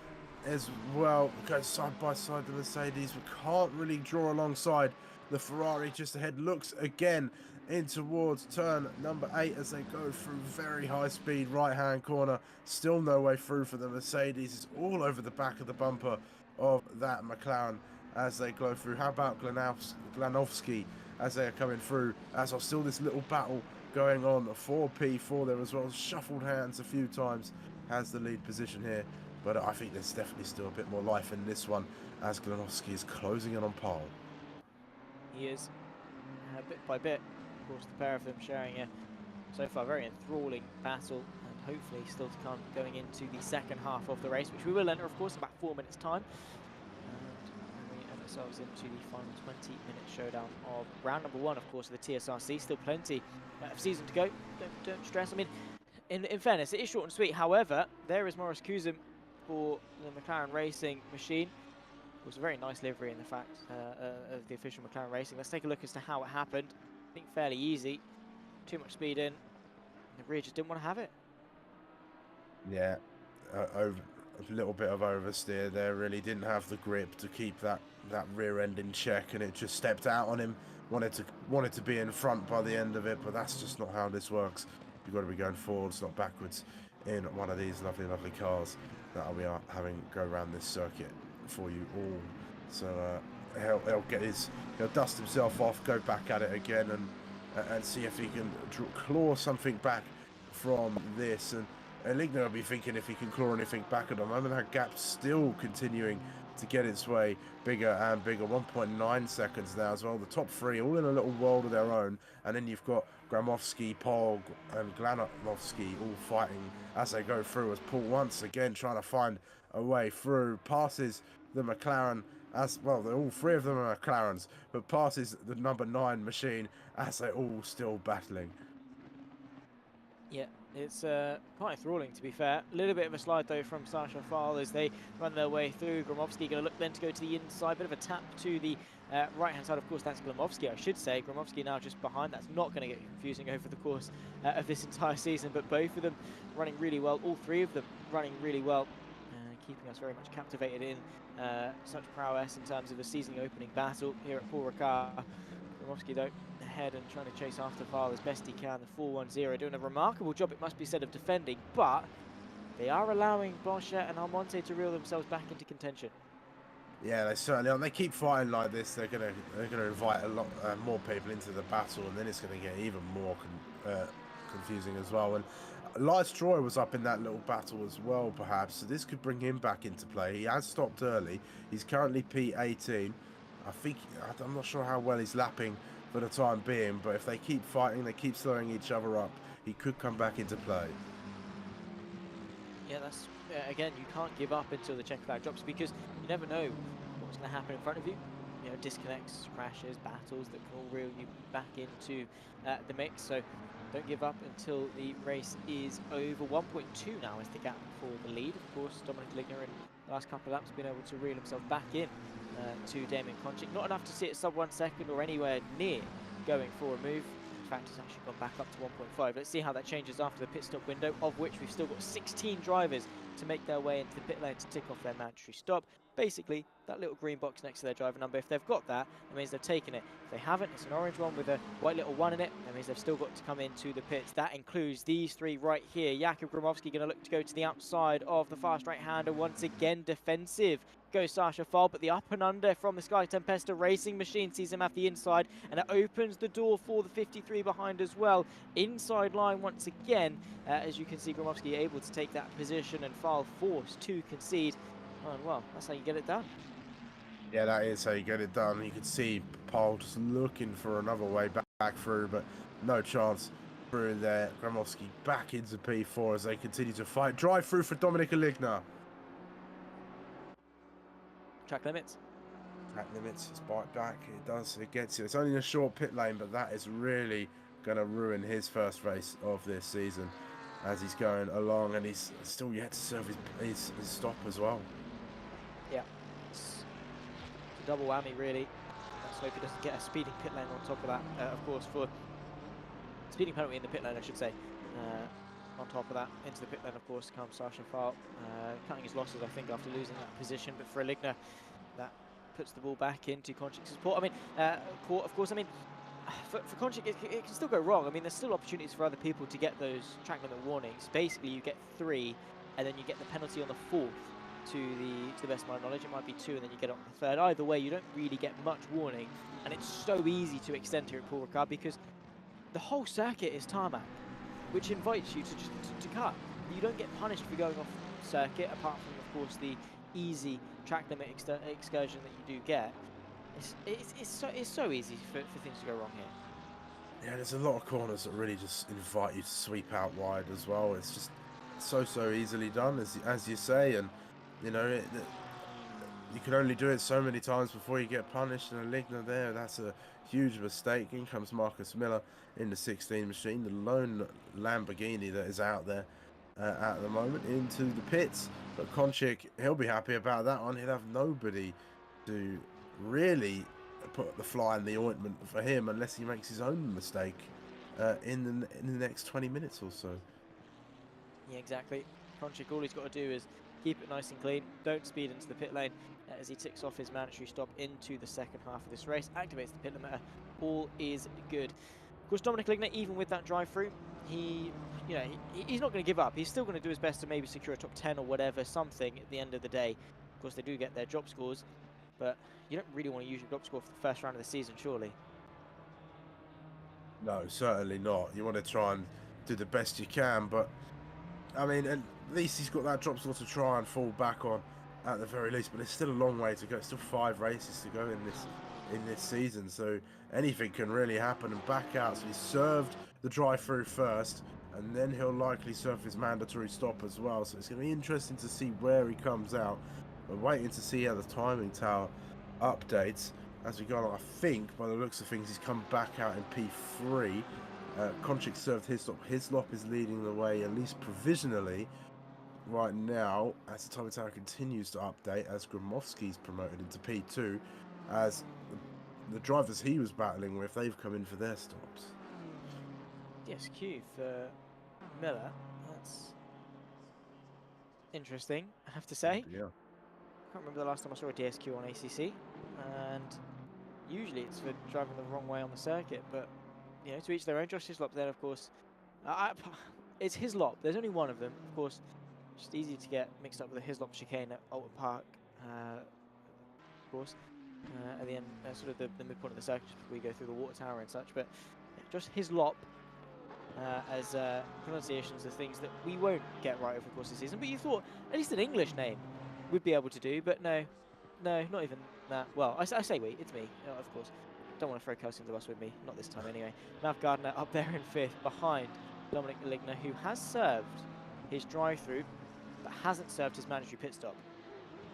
as well. Goes side by side the Mercedes, but can't really draw alongside the Ferrari just ahead. Looks again in towards turn number 8 as they go through very high speed right hand corner. Still no way through for the Mercedes. It's all over the back of the bumper of that McLaren as they go through. How about Glanovsky as they are coming through? As there's still this little battle going on for P4 there as well. Shuffled hands a few times, has the lead position here, but I think there's definitely still a bit more life in this one as Glanovsky is closing in on pole. He is, bit by bit. Of course, the pair of them sharing a so far very enthralling battle, and hopefully still to come going into the second half of the race, which we will enter, of course, in about 4 minutes' time. And we enter ourselves into the final 20-minute showdown of round number 1, of course, of the TSRC. Still plenty of season to go. Don't stress. I mean, in fairness, it is short and sweet. However, there is Maurice Kuzum for the McLaren Racing machine. It was a very nice livery in the fact of the official McLaren Racing. Let's take a look as to how it happened. I think fairly easy. Too much speed in. The rear just didn't want to have it. Yeah, a little bit of oversteer there. Really didn't have the grip to keep that rear end in check, and it just stepped out on him. Wanted to be in front by the end of it, but that's just not how this works. You've got to be going forwards, not backwards, in one of these lovely, lovely cars that we are having go around this circuit for you all. So he'll dust himself off, go back at it again, and see if he can claw something back from this. And Eligner will be thinking if he can claw anything back at the moment. That gap's still continuing to get its way bigger and bigger. 1.9 seconds now as well. The top 3 all in a little world of their own, and then you've got Gromowski, Pog and Glanovsky all fighting as they go through, as Paul once again trying to find a way through. Passes the McLaren as well. All 3 of them are McLarens, but passes the number 9 machine as they're all still battling. Yeah, it's quite enthralling, to be fair. A little bit of a slide, though, from Sasha Fal as they run their way through. Gromowski going to look then to go to the inside. Bit of a tap to the right-hand side. Of course, that's Glamovsky, I should say. Gromowski now just behind. That's not going to get confusing over the course of this entire season, but both of them running really well. All 3 of them running really well, keeping us very much captivated in such prowess in terms of a season-opening battle here at Paul Ricard. Gromowski, though, ahead and trying to chase after File as best he can. The 4-1-0 doing a remarkable job, it must be said, of defending, but they are allowing Blanchette and Almonte to reel themselves back into contention. Yeah, they certainly are. They keep fighting like this, they're gonna invite a lot more people into the battle, and then it's gonna get even more confusing as well. And Lights Troy was up in that little battle as well, perhaps. So this could bring him back into play. He has stopped early. He's currently P18. I'm not sure how well he's lapping for the time being, but if they keep fighting, they keep slowing each other up, he could come back into play. Yeah, that's again, you can't give up until the checker flag drops, because you never know what's going to happen in front of you. You know, disconnects, crashes, battles that can all reel you back into the mix. So don't give up until the race is over. 1.2 now is the gap for the lead. Of course, Dominic Ligner in the last couple of laps has been able to reel himself back in to Damien Konchik. Not enough to see it sub 1 second or anywhere near going for a move. In fact, it's actually gone back up to 1.5. Let's see how that changes after the pit stop window, of which we've still got 16 drivers to make their way into the pit lane to tick off their mandatory stop. Basically, that little green box next to their driver number, if they've got that, that means they've taken it. If they haven't, it's an orange one with a white little 1 in it. That means they've still got to come into the pits. That includes these 3 right here. Jakub Gromowski going to look to go to the outside of the fast right-hander. Once again, defensive goes Sasha Fall, but the up and under from the Sky Tempesta racing machine sees him have the inside, and it opens the door for the 53 behind as well. Inside line once again, as you can see, Gromowski able to take that position, and Fall forced to concede. Oh, and well, that's how you get it done. Yeah, that is how you get it done. You can see Paul just looking for another way back through, but no chance through there. Gromowski back into P4 as they continue to fight. Drive through for Dominic Ligner. Track limits. Track limits, it's bite back. It does, it gets you. It's only a short pit lane, but that is really going to ruin his first race of this season as he's going along, and he's still yet to serve his stop as well. Yeah. It's a double whammy, really. Let's hope he doesn't get a speeding pit lane on top of that, of course, for speeding penalty in the pit lane, I should say. On top of that, into the pit lane, of course, comes Sasha Fall, cutting his losses, I think, after losing that position. But for Ligner, that puts the ball back into Konchik's support. I mean, of course, I mean, for Konchik, it can still go wrong. I mean, there's still opportunities for other people to get those track limit warnings. Basically, you get 3, and then you get the penalty on the 4th. To the best of my knowledge, it might be 2, and then you get it on the 3rd. Either way, you don't really get much warning, and it's so easy to extend here at Paul Ricard because the whole circuit is tarmac, which invites you to just to cut. You don't get punished for going off circuit, apart from, of course, the easy track limit excursion that you do get. It's so easy for things to go wrong here. Yeah, there's a lot of corners that really just invite you to sweep out wide as well. It's just so easily done, as you say, and you know, you can only do it so many times before you get punished. And a Ligner there, that's a huge mistake. In comes Marcus Miller in the 16 machine, the lone Lamborghini that is out there at the moment, into the pits. But Konchik, he'll be happy about that one. He'll have nobody to really put the fly in the ointment for him unless he makes his own mistake in the next 20 minutes or so. Yeah, exactly. Konchik, all he's got to do is keep it nice and clean, don't speed into the pit lane as he ticks off his mandatory stop into the second half of this race, activates the pit limiter, all is good. Of course, Dominic Ligner, even with that drive-through, he's not going to give up. He's still going to do his best to maybe secure a top 10 or whatever, something at the end of the day. Of course, they do get their drop scores, but you don't really want to use your drop score for the first round of the season, surely. No, certainly not. You want to try and do the best you can, but I mean, at least he's got that drop score to try and fall back on at the very least, but it's still a long way to go. It's still 5 races to go in this season, so anything can really happen. And back out, so he served the drive-through first, and then he'll likely serve his mandatory stop as well. So it's going to be interesting to see where he comes out. We're waiting to see how the timing tower updates as we go along. I think, by the looks of things, he's come back out in P3. Konchik served his stop. His stop is leading the way, at least provisionally, right now, as the timing tower continues to update, as Gromowski's promoted into P2, as the drivers he was battling with, they've come in for their stops. DSQ for Miller, that's interesting, I have to say. Yeah. I can't remember the last time I saw a DSQ on ACC, and usually it's for driving the wrong way on the circuit, but you know, to each their own. Josh Hislop then, of course, it's Hislop. There's only one of them, of course. Just easy to get mixed up with the Hislop chicane at Alton Park, of course. At the end, sort of the midpoint of the circuit, before we go through the water tower and such. But yeah, just Hislop as pronunciations are things that we won't get right over the course of the season. But you thought at least an English name we'd be able to do, but no, not even that. Well, I say we, it's me, of course. Don't want to throw Kelsey under the bus with me, not this time anyway. Mav Gardner up there in 5th, behind Dominic Ligner, who has served his drive-through, but hasn't served his mandatory pit stop.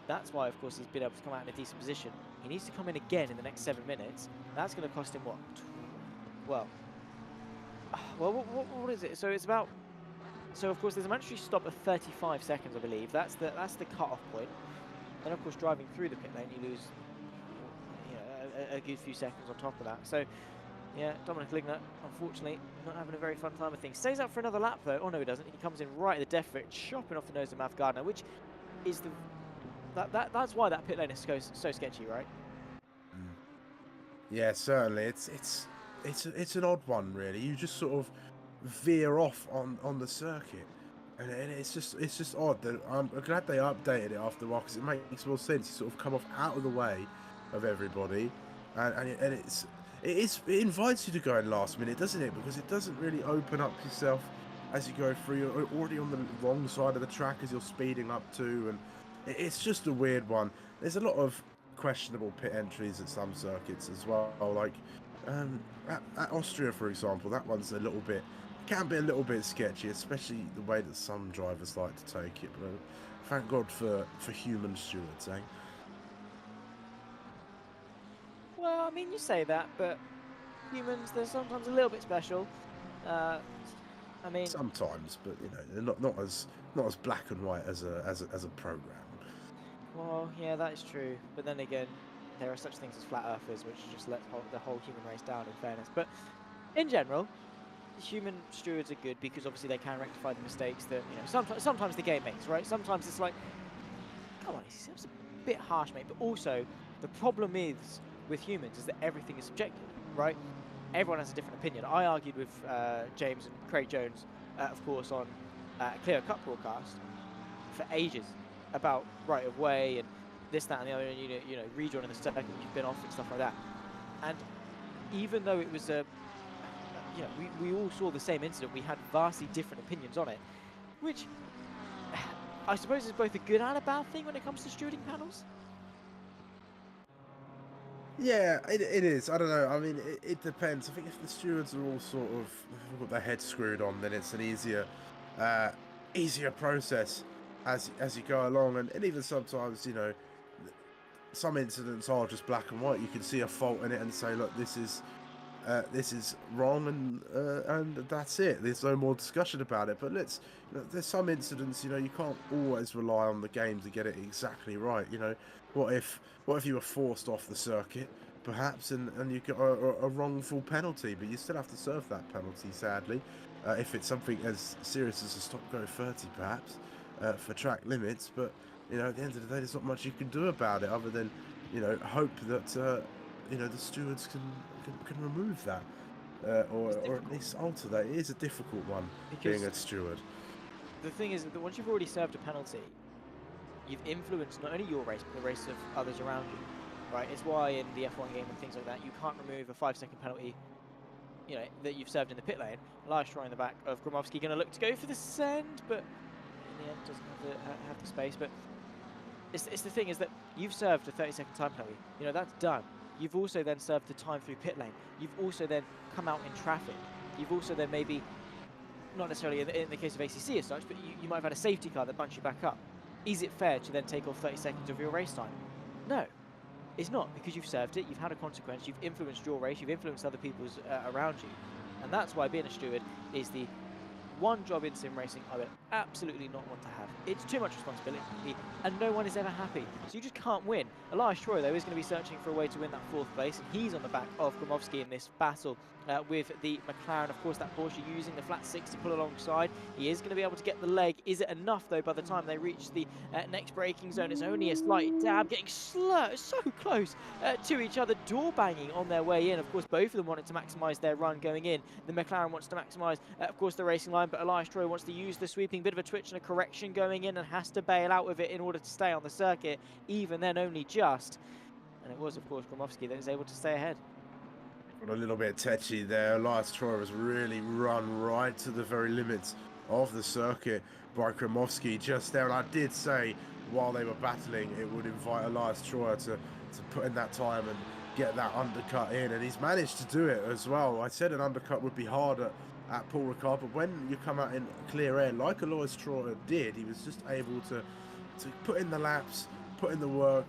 That's why, of course, he's been able to come out in a decent position. He needs to come in again in the next 7 minutes. That's going to cost him what? Well, what is it? So it's about. So of course, there's a mandatory stop of 35 seconds, I believe. That's the cut-off point. And of course, driving through the pit lane, you lose, you know, a good few seconds on top of that. So yeah, Dominic Ligner, unfortunately, not having a very fun time with things. Stays up for another lap though. Oh no, he doesn't. He comes in right at the death grip, chopping off the nose of Mav Gardner, which is the that's why that pit lane is so sketchy, right? Yeah, certainly. It's an odd one, really. You just sort of veer off on the circuit, and it's just odd. That I'm glad they updated it after a while, because it makes more sense. You sort of come off out of the way of everybody, and it invites you to go in last minute, doesn't it? Because it doesn't really open up yourself as you go through. You're already on the wrong side of the track as you're speeding up to, and it's just a weird one. There's a lot of questionable pit entries at some circuits as well, like at Austria, for example. That one's can be a little bit sketchy, especially the way that some drivers like to take it. But thank God for human stewards, eh? Well, I mean, you say that, but humans, they're sometimes a little bit special. I mean, sometimes, but you know, they're not as black and white as a program. Well, yeah, that is true. But then again, there are such things as flat earthers, which just let the whole human race down, in fairness. But in general, human stewards are good because obviously they can rectify the mistakes that, you know, sometimes the game makes, right? Sometimes it's like, come on, it's a bit harsh, mate. But also, the problem is with humans is that everything is subjective, right? Everyone has a different opinion. I argued with James and Craig Jones, of course, on Clear Cup broadcast for ages about right of way and this, that, and the other, and you know, rejoining the circuit you've been off and stuff like that. And even though it was you know, we all saw the same incident, we had vastly different opinions on it, which I suppose is both a good and a bad thing when it comes to stewarding panels. Yeah, it is. I don't know. I mean, it depends. I think if the stewards are all sort of got their heads screwed on, then it's an easier process as you go along. And even sometimes, you know, some incidents are just black and white. You can see a fault in it and say, look, this is wrong, and that's it. There's no more discussion about it. But there's some incidents, you know, you can't always rely on the game to get it exactly right. You know, what if you were forced off the circuit, perhaps, and you got a wrongful penalty, but you still have to serve that penalty, sadly. If it's something as serious as a stop-go 30, perhaps, for track limits. But you know, at the end of the day, there's not much you can do about it other than, you know, hope that you know, the stewards can remove that, or at least alter that. It is a difficult one, because being a steward. The thing is that once you've already served a penalty, you've influenced not only your race, but the race of others around you, right? It's why in the F1 game and things like that, you can't remove a 5-second penalty, you know, that you've served in the pit lane. Last try in the back of Gromowski, going to look to go for the send, but in the end doesn't have the space. But it's the thing is that you've served a 30-second time penalty. You know, that's done. You've also then served the time through pit lane. You've also then come out in traffic. You've also then maybe, not necessarily in the case of ACC as such, but you might have had a safety car that bunched you back up. Is it fair to then take off 30 seconds of your race time? No, it's not, because you've served it, you've had a consequence, you've influenced your race, you've influenced other people's around you. And that's why being a steward is the one job in sim racing I would absolutely not want to have. It's too much responsibility, and no one is ever happy. So you just can't win. Elias Troy, though, is going to be searching for a way to win that 4th place, and he's on the back of Gromowski in this battle with the McLaren. Of course, that Porsche using the flat 6 to pull alongside. He is going to be able to get the leg. Is it enough, though, by the time they reach the next braking zone? It's only a slight dab, getting so close to each other, door banging on their way in. Of course, both of them wanted to maximise their run going in. The McLaren wants to maximise, of course, the racing line, but Elias Troy wants to use the sweeping, bit of a twitch and a correction going in, and has to bail out with it in order to stay on the circuit, even then only just. And it was, of course, Gromowski that was able to stay ahead. Got a little bit tetchy there. Elias Troy has really run right to the very limits of the circuit by Gromowski just there. And I did say while they were battling, it would invite Elias Troy to put in that time and get that undercut in. And he's managed to do it as well. I said an undercut would be harder at Paul Ricard, but when you come out in clear air, like Elias Troy did, he was just able to put in the laps, put in the work,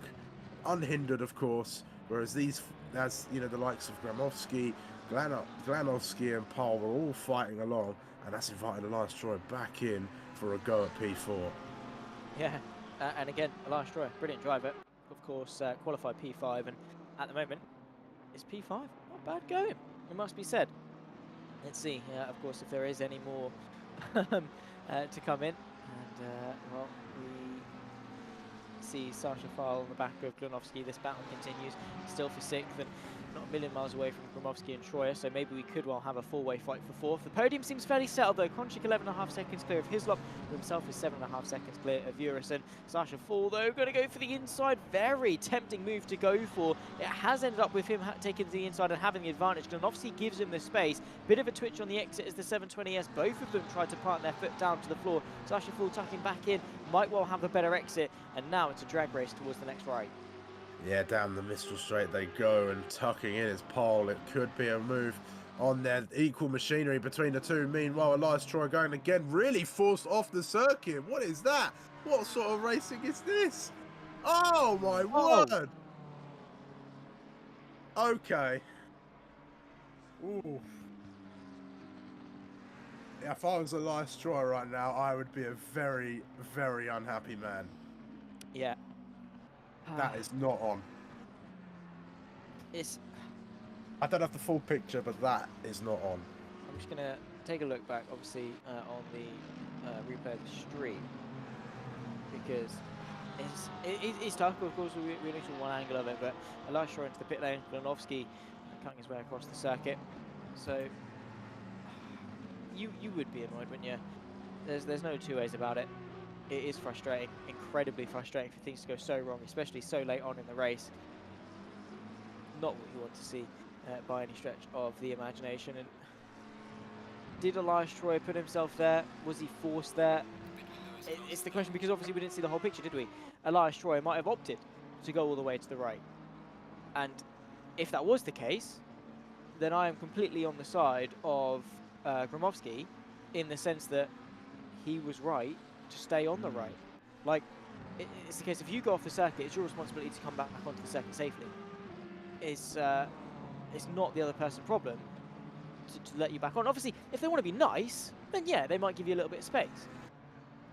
unhindered, of course. Whereas these, as you know, the likes of Gromowski, Glanowski and Paul were all fighting along, and that's invited Elias Troy back in for a go at P4. Yeah, and again, Elias Troy, brilliant driver, of course, qualified P5, and at the moment, it's P5. Not bad going, it must be said. Let's see, of course, if there is any more to come in. And, well, we see Sasha File on the back of Glanowski. This battle continues, still for 6th, and not a million miles away from Gromowski and Troyer, so maybe we could well have a 4-way fight for 4th. The podium seems fairly settled, though. Konchik 11.5 seconds clear of Hislop, who himself is 7.5 seconds clear of Urison. Sasha Fall, though, going to go for the inside. Very tempting move to go for. It has ended up with him taking the inside and having the advantage. Glanowski gives him the space. Bit of a twitch on the exit as the 720S. Both of them tried to plant their foot down to the floor. Sasha Fall tucking back in. Might well have a better exit, and now it's a drag race towards the next right. Yeah, down the Mistral Straight they go, and tucking in his pole. It could be a move on their equal machinery between the two. Meanwhile, Elias Troy going again, really forced off the circuit. What is that? What sort of racing is this? Oh my word! Okay. Ooh. If I was Elias Troy right now, I would be a very, very unhappy man. Yeah. That is not on. I don't have the full picture, but that is not on. I'm just going to take a look back, obviously, on the replay of the stream, because it's tough. Of course, we're only to one angle of it, but Elias Troy into the pit lane, Glanowski cutting his way across the circuit. So you would be annoyed, wouldn't you? There's no two ways about it. It is frustrating, incredibly frustrating for things to go so wrong, especially so late on in the race. Not what you want to see by any stretch of the imagination. And did Elias Troy put himself there? Was he forced there? It's the question, because obviously we didn't see the whole picture, did we? Elias Troy might have opted to go all the way to the right. And if that was the case, then I am completely on the side of Gromowski, in the sense that he was right to stay on the right. Like, it's the case, if you go off the circuit, it's your responsibility to come back onto the circuit safely. It's not the other person's problem to let you back on. Obviously, if they want to be nice, then yeah, they might give you a little bit of space.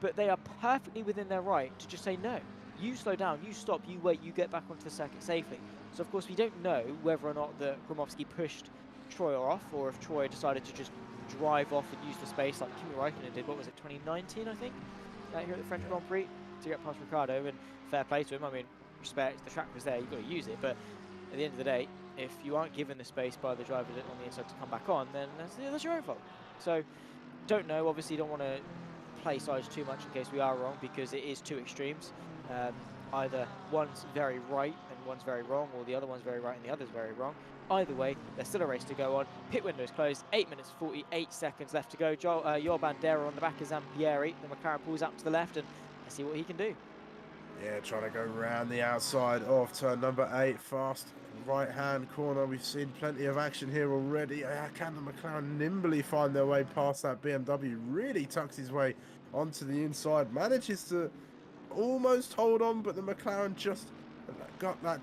But they are perfectly within their right to just say, no, you slow down, you stop, you wait, you get back onto the circuit safely. So of course we don't know whether or not that Gromowski pushed Troy off, or if Troy decided to just drive off and use the space like Kimi Räikkönen did, what was it, 2019, I think? Here at the French Grand Prix, to get past Ricciardo, and fair play to him. I mean, respect, the track was there, you've got to use it, but at the end of the day, if you aren't given the space by the driver on the inside to come back on, then that's your own fault. So, don't know, obviously don't want to play sides too much in case we are wrong, because it is two extremes. Either one's very right and one's very wrong, or the other one's very right and the other's very wrong. Either way, there's still a race to go on. Pit window is closed, 8 minutes 48 seconds left to go. Your Bandera on the back of Zampieri. The McLaren pulls out to the left, and let's see what he can do. Yeah, trying to go round the outside of turn number 8, fast right-hand corner. We've seen plenty of action here already. Can the McLaren nimbly find their way past that BMW? Really tucks his way onto the inside, manages to almost hold on, but the McLaren just got that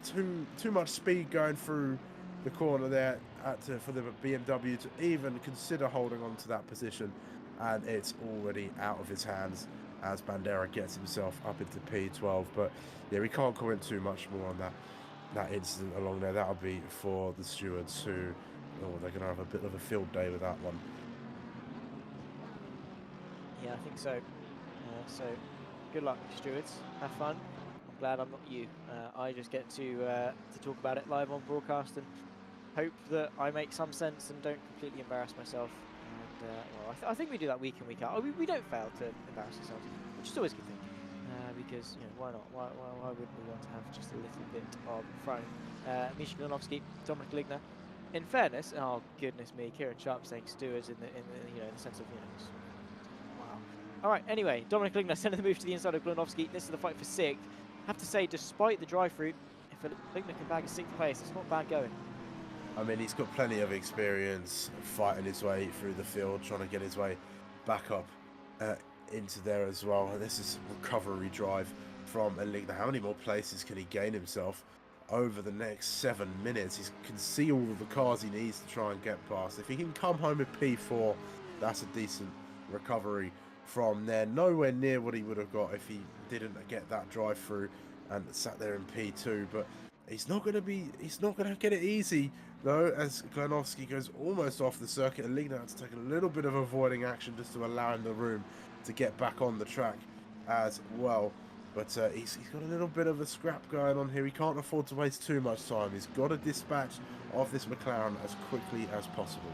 too much speed going through the corner there for the BMW to even consider holding on to that position, and it's already out of his hands. as Bandera gets himself up into P12. But yeah, we can't comment too much more on that incident along there. That'll be for the stewards who, oh, they're going to have a bit of a field day with that one. Yeah, I think so. So good luck, stewards. Have fun. I'm glad I'm not you. I just get to talk about it live on broadcast and hope that I make some sense and don't completely embarrass myself. And well, I think we do that week in, week out. We don't fail to embarrass ourselves, which is always a good thing. Because, you know, why not? Why wouldn't we want to have just a little bit of fun? Misha Glinovsky, Dominic Ligner. In fairness, oh goodness me, Kieran Sharp saying stewards in the you know, in the sense of, you know, wow. All right. Anyway, Dominic Ligner sending the move to the inside of Glinovsky. This is the fight for 6th. Have to say, despite the drive through, if Ligner can bag a 6th place, it's not bad going. I mean, he's got plenty of experience fighting his way through the field, trying to get his way back up into there as well. And this is recovery drive from Ligner. How many more places can he gain himself over the next 7 minutes? He can see all of the cars he needs to try and get past. If he can come home with P4, that's a decent recovery from there. Nowhere near what he would have got if he didn't get that drive through and sat there in P2. But he's not going to get it easy though, as Glinovsky goes almost off the circuit, and Ligner had to take a little bit of avoiding action just to allow him the room to get back on the track as well. But he's got a little bit of a scrap going on here. He can't afford to waste too much time. He's got to dispatch of this McLaren as quickly as possible.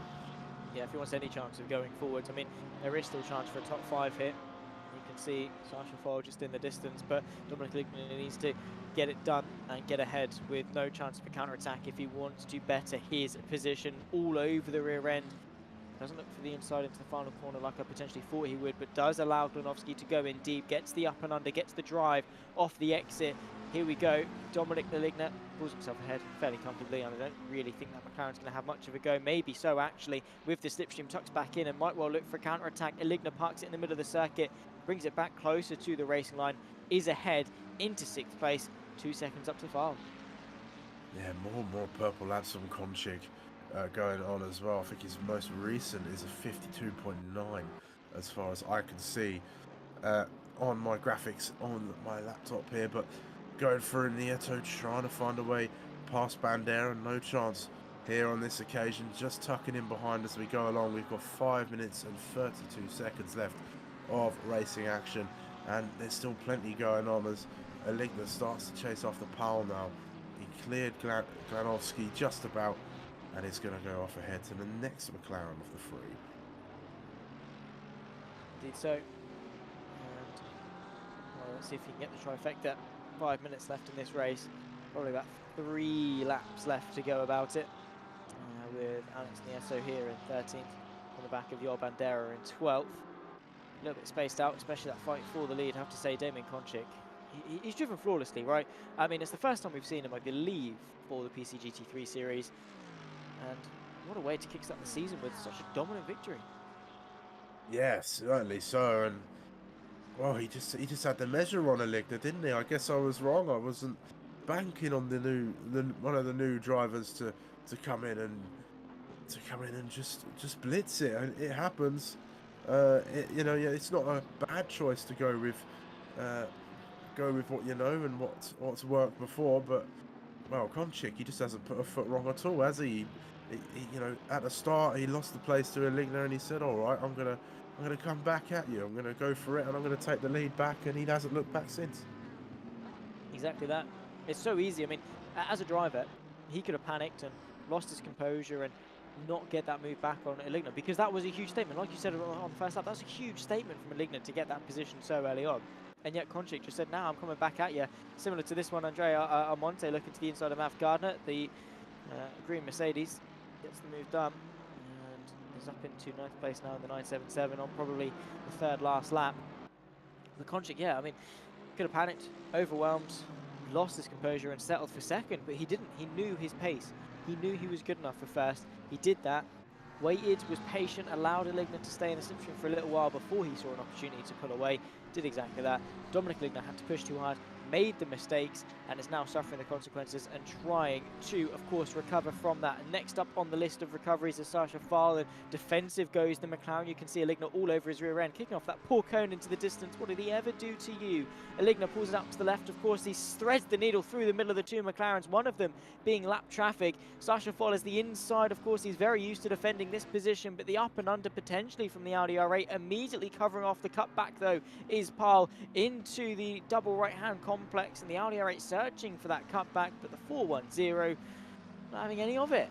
Yeah, if he wants any chance of going forwards, I mean, there is still a chance for a top 5 hit. You can see Sasha Foyle just in the distance, but Dominic Ligner needs to get it done and get ahead with no chance of a counter-attack if he wants to better his position all over the rear end. Doesn't look for the inside into the final corner like I potentially thought he would, but does allow Glinovsky to go in deep, gets the up and under, gets the drive off the exit. Here we go. Dominic Ligner pulls himself ahead fairly comfortably, and I don't really think that McLaren's going to have much of a go. Maybe so, actually, with the slipstream tucks back in and might well look for a counter-attack. Ligner parks it in the middle of the circuit, brings it back closer to the racing line, is ahead into 6th place, 2 seconds up to the file. Yeah, more Purple Labs from Konchik going on as well. I think his most recent is a 52.9 as far as I can see on my graphics on my laptop here, but going through Nieto, trying to find a way past Bandera, no chance here on this occasion, just tucking in behind as we go along. We've got 5 minutes and 32 seconds left of racing action, and there's still plenty going on as Ligner starts to chase off the pole now. He cleared Glinovsky just about, and is going to go off ahead to the next McLaren of the 3. Indeed so. And well, let's see if he can get the trifecta. 5 minutes left in this race. Probably about 3 laps left to go about it. With Alex Nieto here in 13th, on the back of Yoel Bandera in 12th. A little bit spaced out, especially that fight for the lead. I have to say, Damien Konchik, he's driven flawlessly, right? I mean, it's the first time we've seen him, I believe, for the PC GT3 Series. And what a way to kickstart the season with such a dominant victory. Yes, certainly so. And well, he just had the measure on a Ligner, didn't he? I guess I was wrong. I wasn't banking on one of the new drivers to come in and just blitz it. And it happens. You know, yeah, it's not a bad choice to go with what you know and what's worked before. But well, Konchik, he just hasn't put a foot wrong at all, has he? You know, at the start he lost the place to a Ligner, and he said, "All right, I'm gonna come back at you. I'm gonna go for it, and I'm gonna take the lead back." And he hasn't looked back since. Exactly that. It's so easy. I mean, as a driver, he could have panicked and lost his composure and not get that move back on Ligner, because that was a huge statement. Like you said on the first lap, that's a huge statement from Ligner to get that position so early on. And yet Konchik just said, "Now I'm coming back at you." Similar to this one, Andrea Almonte looking to the inside of Matt Gardner, the green Mercedes, gets the move done and is up into 9th place now in the 977 on probably the 3rd last lap. The Konchik, yeah, I mean, could have panicked, overwhelmed, lost his composure and settled for 2nd, but he didn't. He knew his pace. He knew he was good enough for 1st. He did that, waited, was patient, allowed Ligner to stay in the slipstream for a little while before he saw an opportunity to pull away. Did exactly that. Dominic Ligner had to push too hard, made the mistakes and is now suffering the consequences and trying to, of course, recover from that. And next up on the list of recoveries is Sasha Farley. Defensive goes the McLaren. You can see Aligna all over his rear end, kicking off that poor cone into the distance. What did he ever do to you? Aligna pulls it up to the left, of course. He threads the needle through the middle of the two McLarens, one of them being lap traffic. Sasha follows the inside. Of course, he's very used to defending this position, but the up and under potentially from the Audi R8. Immediately covering off the cutback, though, is Paul into the double right-hand complex, and the Audi R8 searching for that cutback, but the 410 not having any of it.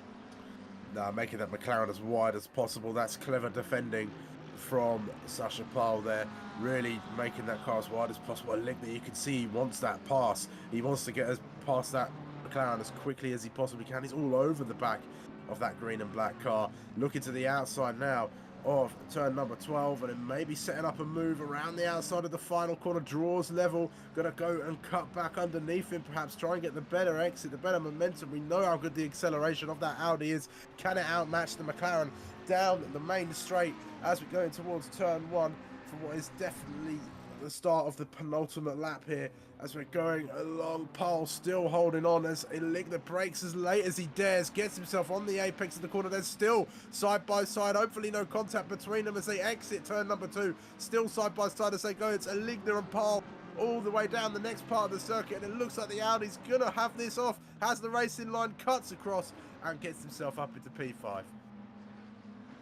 No, making that McLaren as wide as possible. That's clever defending from Sasha Paul there. Really making that car as wide as possible. Aligna, you can see he wants that pass. He wants to get past that McLaren as quickly as he possibly can. He's all over the back of that green and black car. Looking to the outside now of turn number 12, and then maybe setting up a move around the outside of the final corner, draws level, gonna go and cut back underneath him, perhaps try and get the better exit, the better momentum. We know how good the acceleration of that Audi is. Can it outmatch the McLaren down the main straight as we go in towards turn 1 for what is definitely the start of the penultimate lap here as we're going along. Paul still holding on as Aligna breaks as late as he dares, gets himself on the apex of the corner. There's still side by side, hopefully no contact between them as they exit turn number 2. Still side by side as they go. It's Aligna and Paul all the way down the next part of the circuit, and it looks like the Audi's gonna have this off. Has the racing line, cuts across and gets himself up into P5.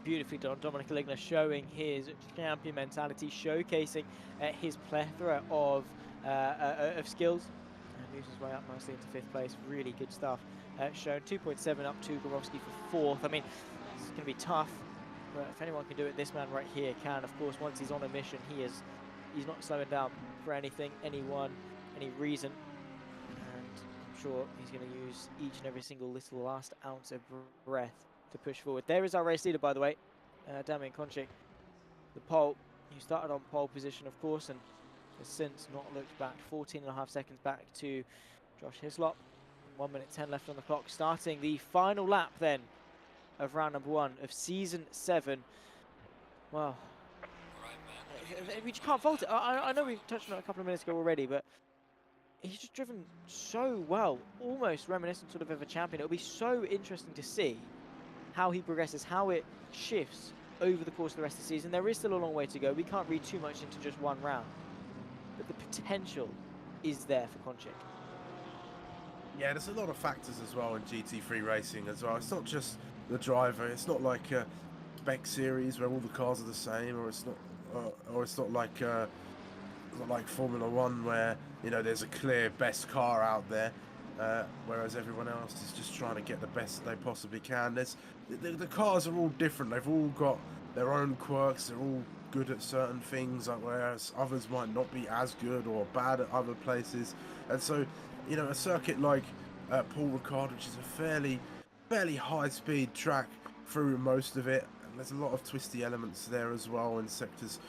Beautifully done, Dominic Aligna, showing his champion mentality, showcasing his plethora of skills, and moves his way up nicely into 5th place. Really good stuff shown. 2.7 up to Gromowski for 4th. I mean, it's going to be tough, but if anyone can do it, this man right here can. Of course, once he's on a mission, he's not slowing down for anything, anyone, any reason, and I'm sure he's going to use each and every single little last ounce of breath to push forward. There is our race leader, by the way, Damian Konchik, the pole. He started on pole position, of course, and has since not looked back. 14.5 seconds back to Josh Hislop. 1 minute 10 left on the clock. Starting the final lap then of round number 1 of season 7. Well, we just can't fault it. I know we touched on it a couple of minutes ago already, but he's just driven so well, almost reminiscent sort of a champion. It'll be so interesting to see how he progresses, how it shifts over the course of the rest of the season. There is still a long way to go. We can't read too much into just one round, but the potential is there for Konchik. Yeah, there's a lot of factors as well in GT3 racing as well. It's not just the driver. It's not like a spec series where all the cars are the same, or it's not like Formula One where, you know, there's a clear best car out there, whereas everyone else is just trying to get the best they possibly can. The cars are all different. They've all got their own quirks. They're all good at certain things, whereas others might not be as good or bad at other places. And so, you know, a circuit like Paul Ricard, which is a fairly high-speed track through most of it, and there's a lot of twisty elements there as well in sectors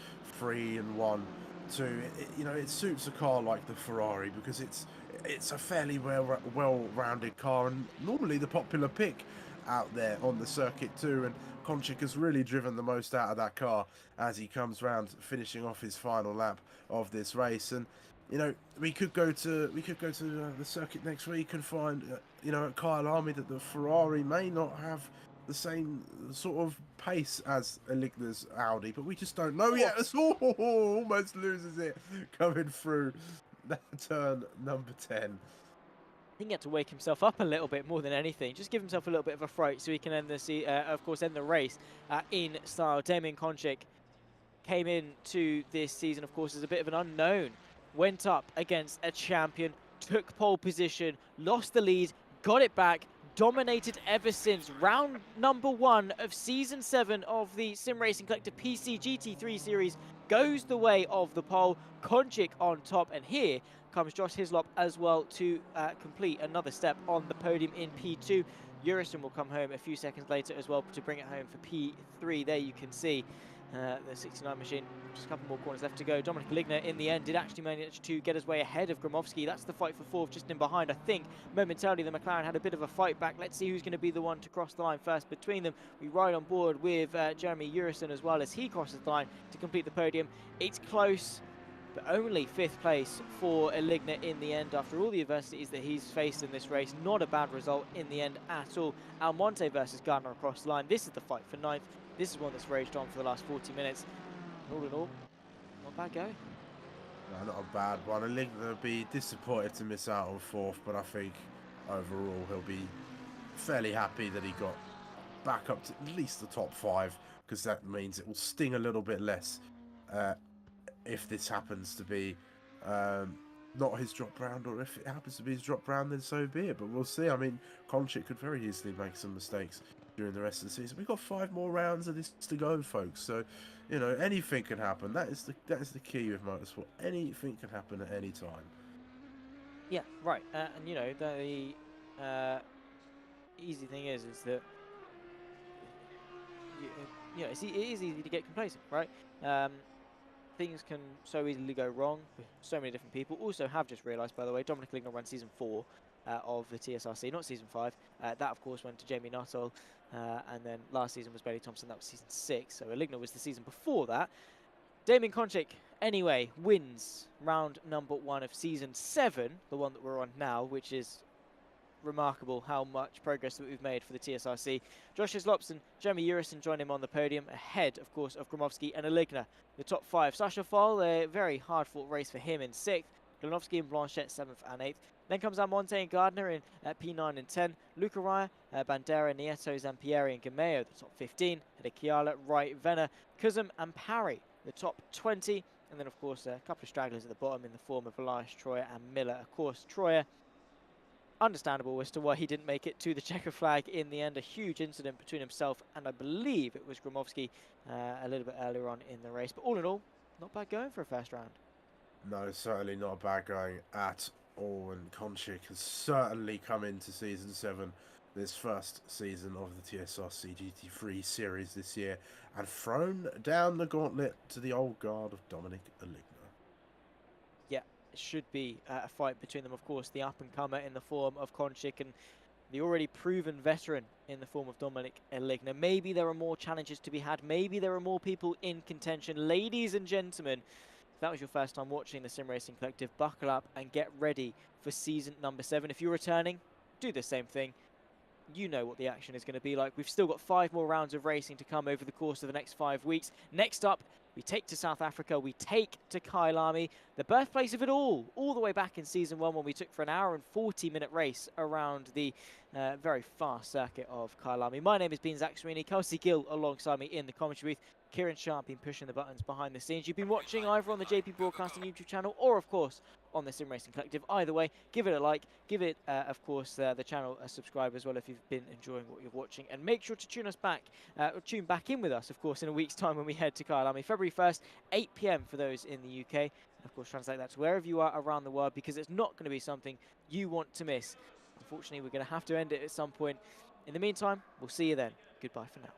3 and 1, 2. You know, it suits a car like the Ferrari because it's a fairly well-rounded car, and normally the popular pick out there on the circuit too. And Konchik has really driven the most out of that car as he comes round, finishing off his final lap of this race. And you know, we could go to the circuit next week and find you know, at Kyle Army that the Ferrari may not have the same sort of pace as Aligna's Audi, but we just don't know yet. Almost loses it coming through that turn number 10. I think he had to wake himself up a little bit more than anything. Just give himself a little bit of a fright so he can end the race in style. Damian Konchik came into this season, of course, as a bit of an unknown. Went up against a champion, took pole position, lost the lead, got it back, dominated ever since. Round number 1 of season 7 of the Sim Racing Collective PC GT3 Series goes the way of the pole. Konchik on top, and here comes Josh Hislop as well to complete another step on the podium in P2. Jurison will come home a few seconds later as well to bring it home for P3. There you can see the 69 machine. Just a couple more corners left to go. Dominic Aligna in the end did actually manage to get his way ahead of Gromowski. That's the fight for 4th, just in behind. I think momentarily the McLaren had a bit of a fight back. Let's see who's going to be the one to cross the line first between them. We ride on board with Jeremy Jurison as well as he crosses the line to complete the podium. It's close, but only 5th place for Eligna in the end after all the adversities that he's faced in this race. Not a bad result in the end at all. Almonte versus Gardner across the line. This is the fight for 9th. This is one that's raged on for the last 40 minutes. All in all, not bad going. No, not a bad one. Eligna will be disappointed to miss out on 4th, but I think overall he'll be fairly happy that he got back up to at least the top 5, because that means it will sting a little bit less if this happens to be not his drop round, or if it happens to be his drop round, then so be it. But we'll see. I mean, Konchik could very easily make some mistakes during the rest of the season. We've got 5 more rounds of this to go, folks. So, you know, anything can happen. That is the key with motorsport. Anything can happen at any time. Yeah, right. And you know, the easy thing is that you know, it is easy to get complacent, right? Things can so easily go wrong with so many different people. Also, have just realised, by the way, Dominic Eligna ran season 4 of the TSRC, not season 5. That, of course, went to Jamie Nuttall, and then last season was Bailey Thompson. That was season 6. So Eligna was the season before that. Damien Konchik, anyway, wins round number 1 of season 7, the one that we're on now, which is remarkable how much progress that we've made for the TSRC. Josh Lobson, Jeremy Urison join him on the podium, ahead, of course, of Gromowski and Eligna, the top 5. Sasha Fall, a very hard-fought race for him in 6th. Glanovsky and Blanchette 7th and 8th. Then comes Almonte and Gardner in P9 and 10. Luca Raya, Bandera, Nieto, Zampieri and Gameo, the top 15. Hideki Wright, Venner, Kuzum and Parry, the top 20. And then, of course, a couple of stragglers at the bottom in the form of Elias Troyer and Miller. Of course, Troyer, understandable as to why he didn't make it to the checker flag in the end. A huge incident between himself and I believe it was Gromowski a little bit earlier on in the race. But all in all, not bad going for a first round. No, certainly not bad going at all. And Konchik has certainly come into season 7, this first season of the TSRC GT3 Series this year, and thrown down the gauntlet to the old guard of Dominic Eligna. Yeah, it should be a fight between them. Of course, the up-and-comer in the form of Konchik and the already proven veteran in the form of Dominic Eligna. Maybe there are more challenges to be had. Maybe there are more people in contention. Ladies and gentlemen, if that was your first time watching the Sim Racing Collective, buckle up and get ready for season number 7. If you're returning, do the same thing. You know what the action is going to be like. We've still got 5 more rounds of racing to come over the course of the next 5 weeks. Next up, we take to South Africa, we take to Kyalami, the birthplace of it all the way back in season 1 when we took for an hour and 40-minute race around the very fast circuit of Kyalami. My name has been Zach Sweeney, Kelsey Gill alongside me in the commentary booth. Kieran Sharp been pushing the buttons behind the scenes. You've been watching either on the JP Broadcasting YouTube channel or, of course, on the Sim Racing Collective. Either way, give it a like. Give it, of course, the channel a subscribe as well if you've been enjoying what you're watching. And make sure to tune back in with us, of course, in a week's time when we head to Kyalami. February 1st, 8 p.m. for those in the UK. And, of course, translate that to wherever you are around the world because it's not going to be something you want to miss. Unfortunately, we're going to have to end it at some point. In the meantime, we'll see you then. Goodbye for now.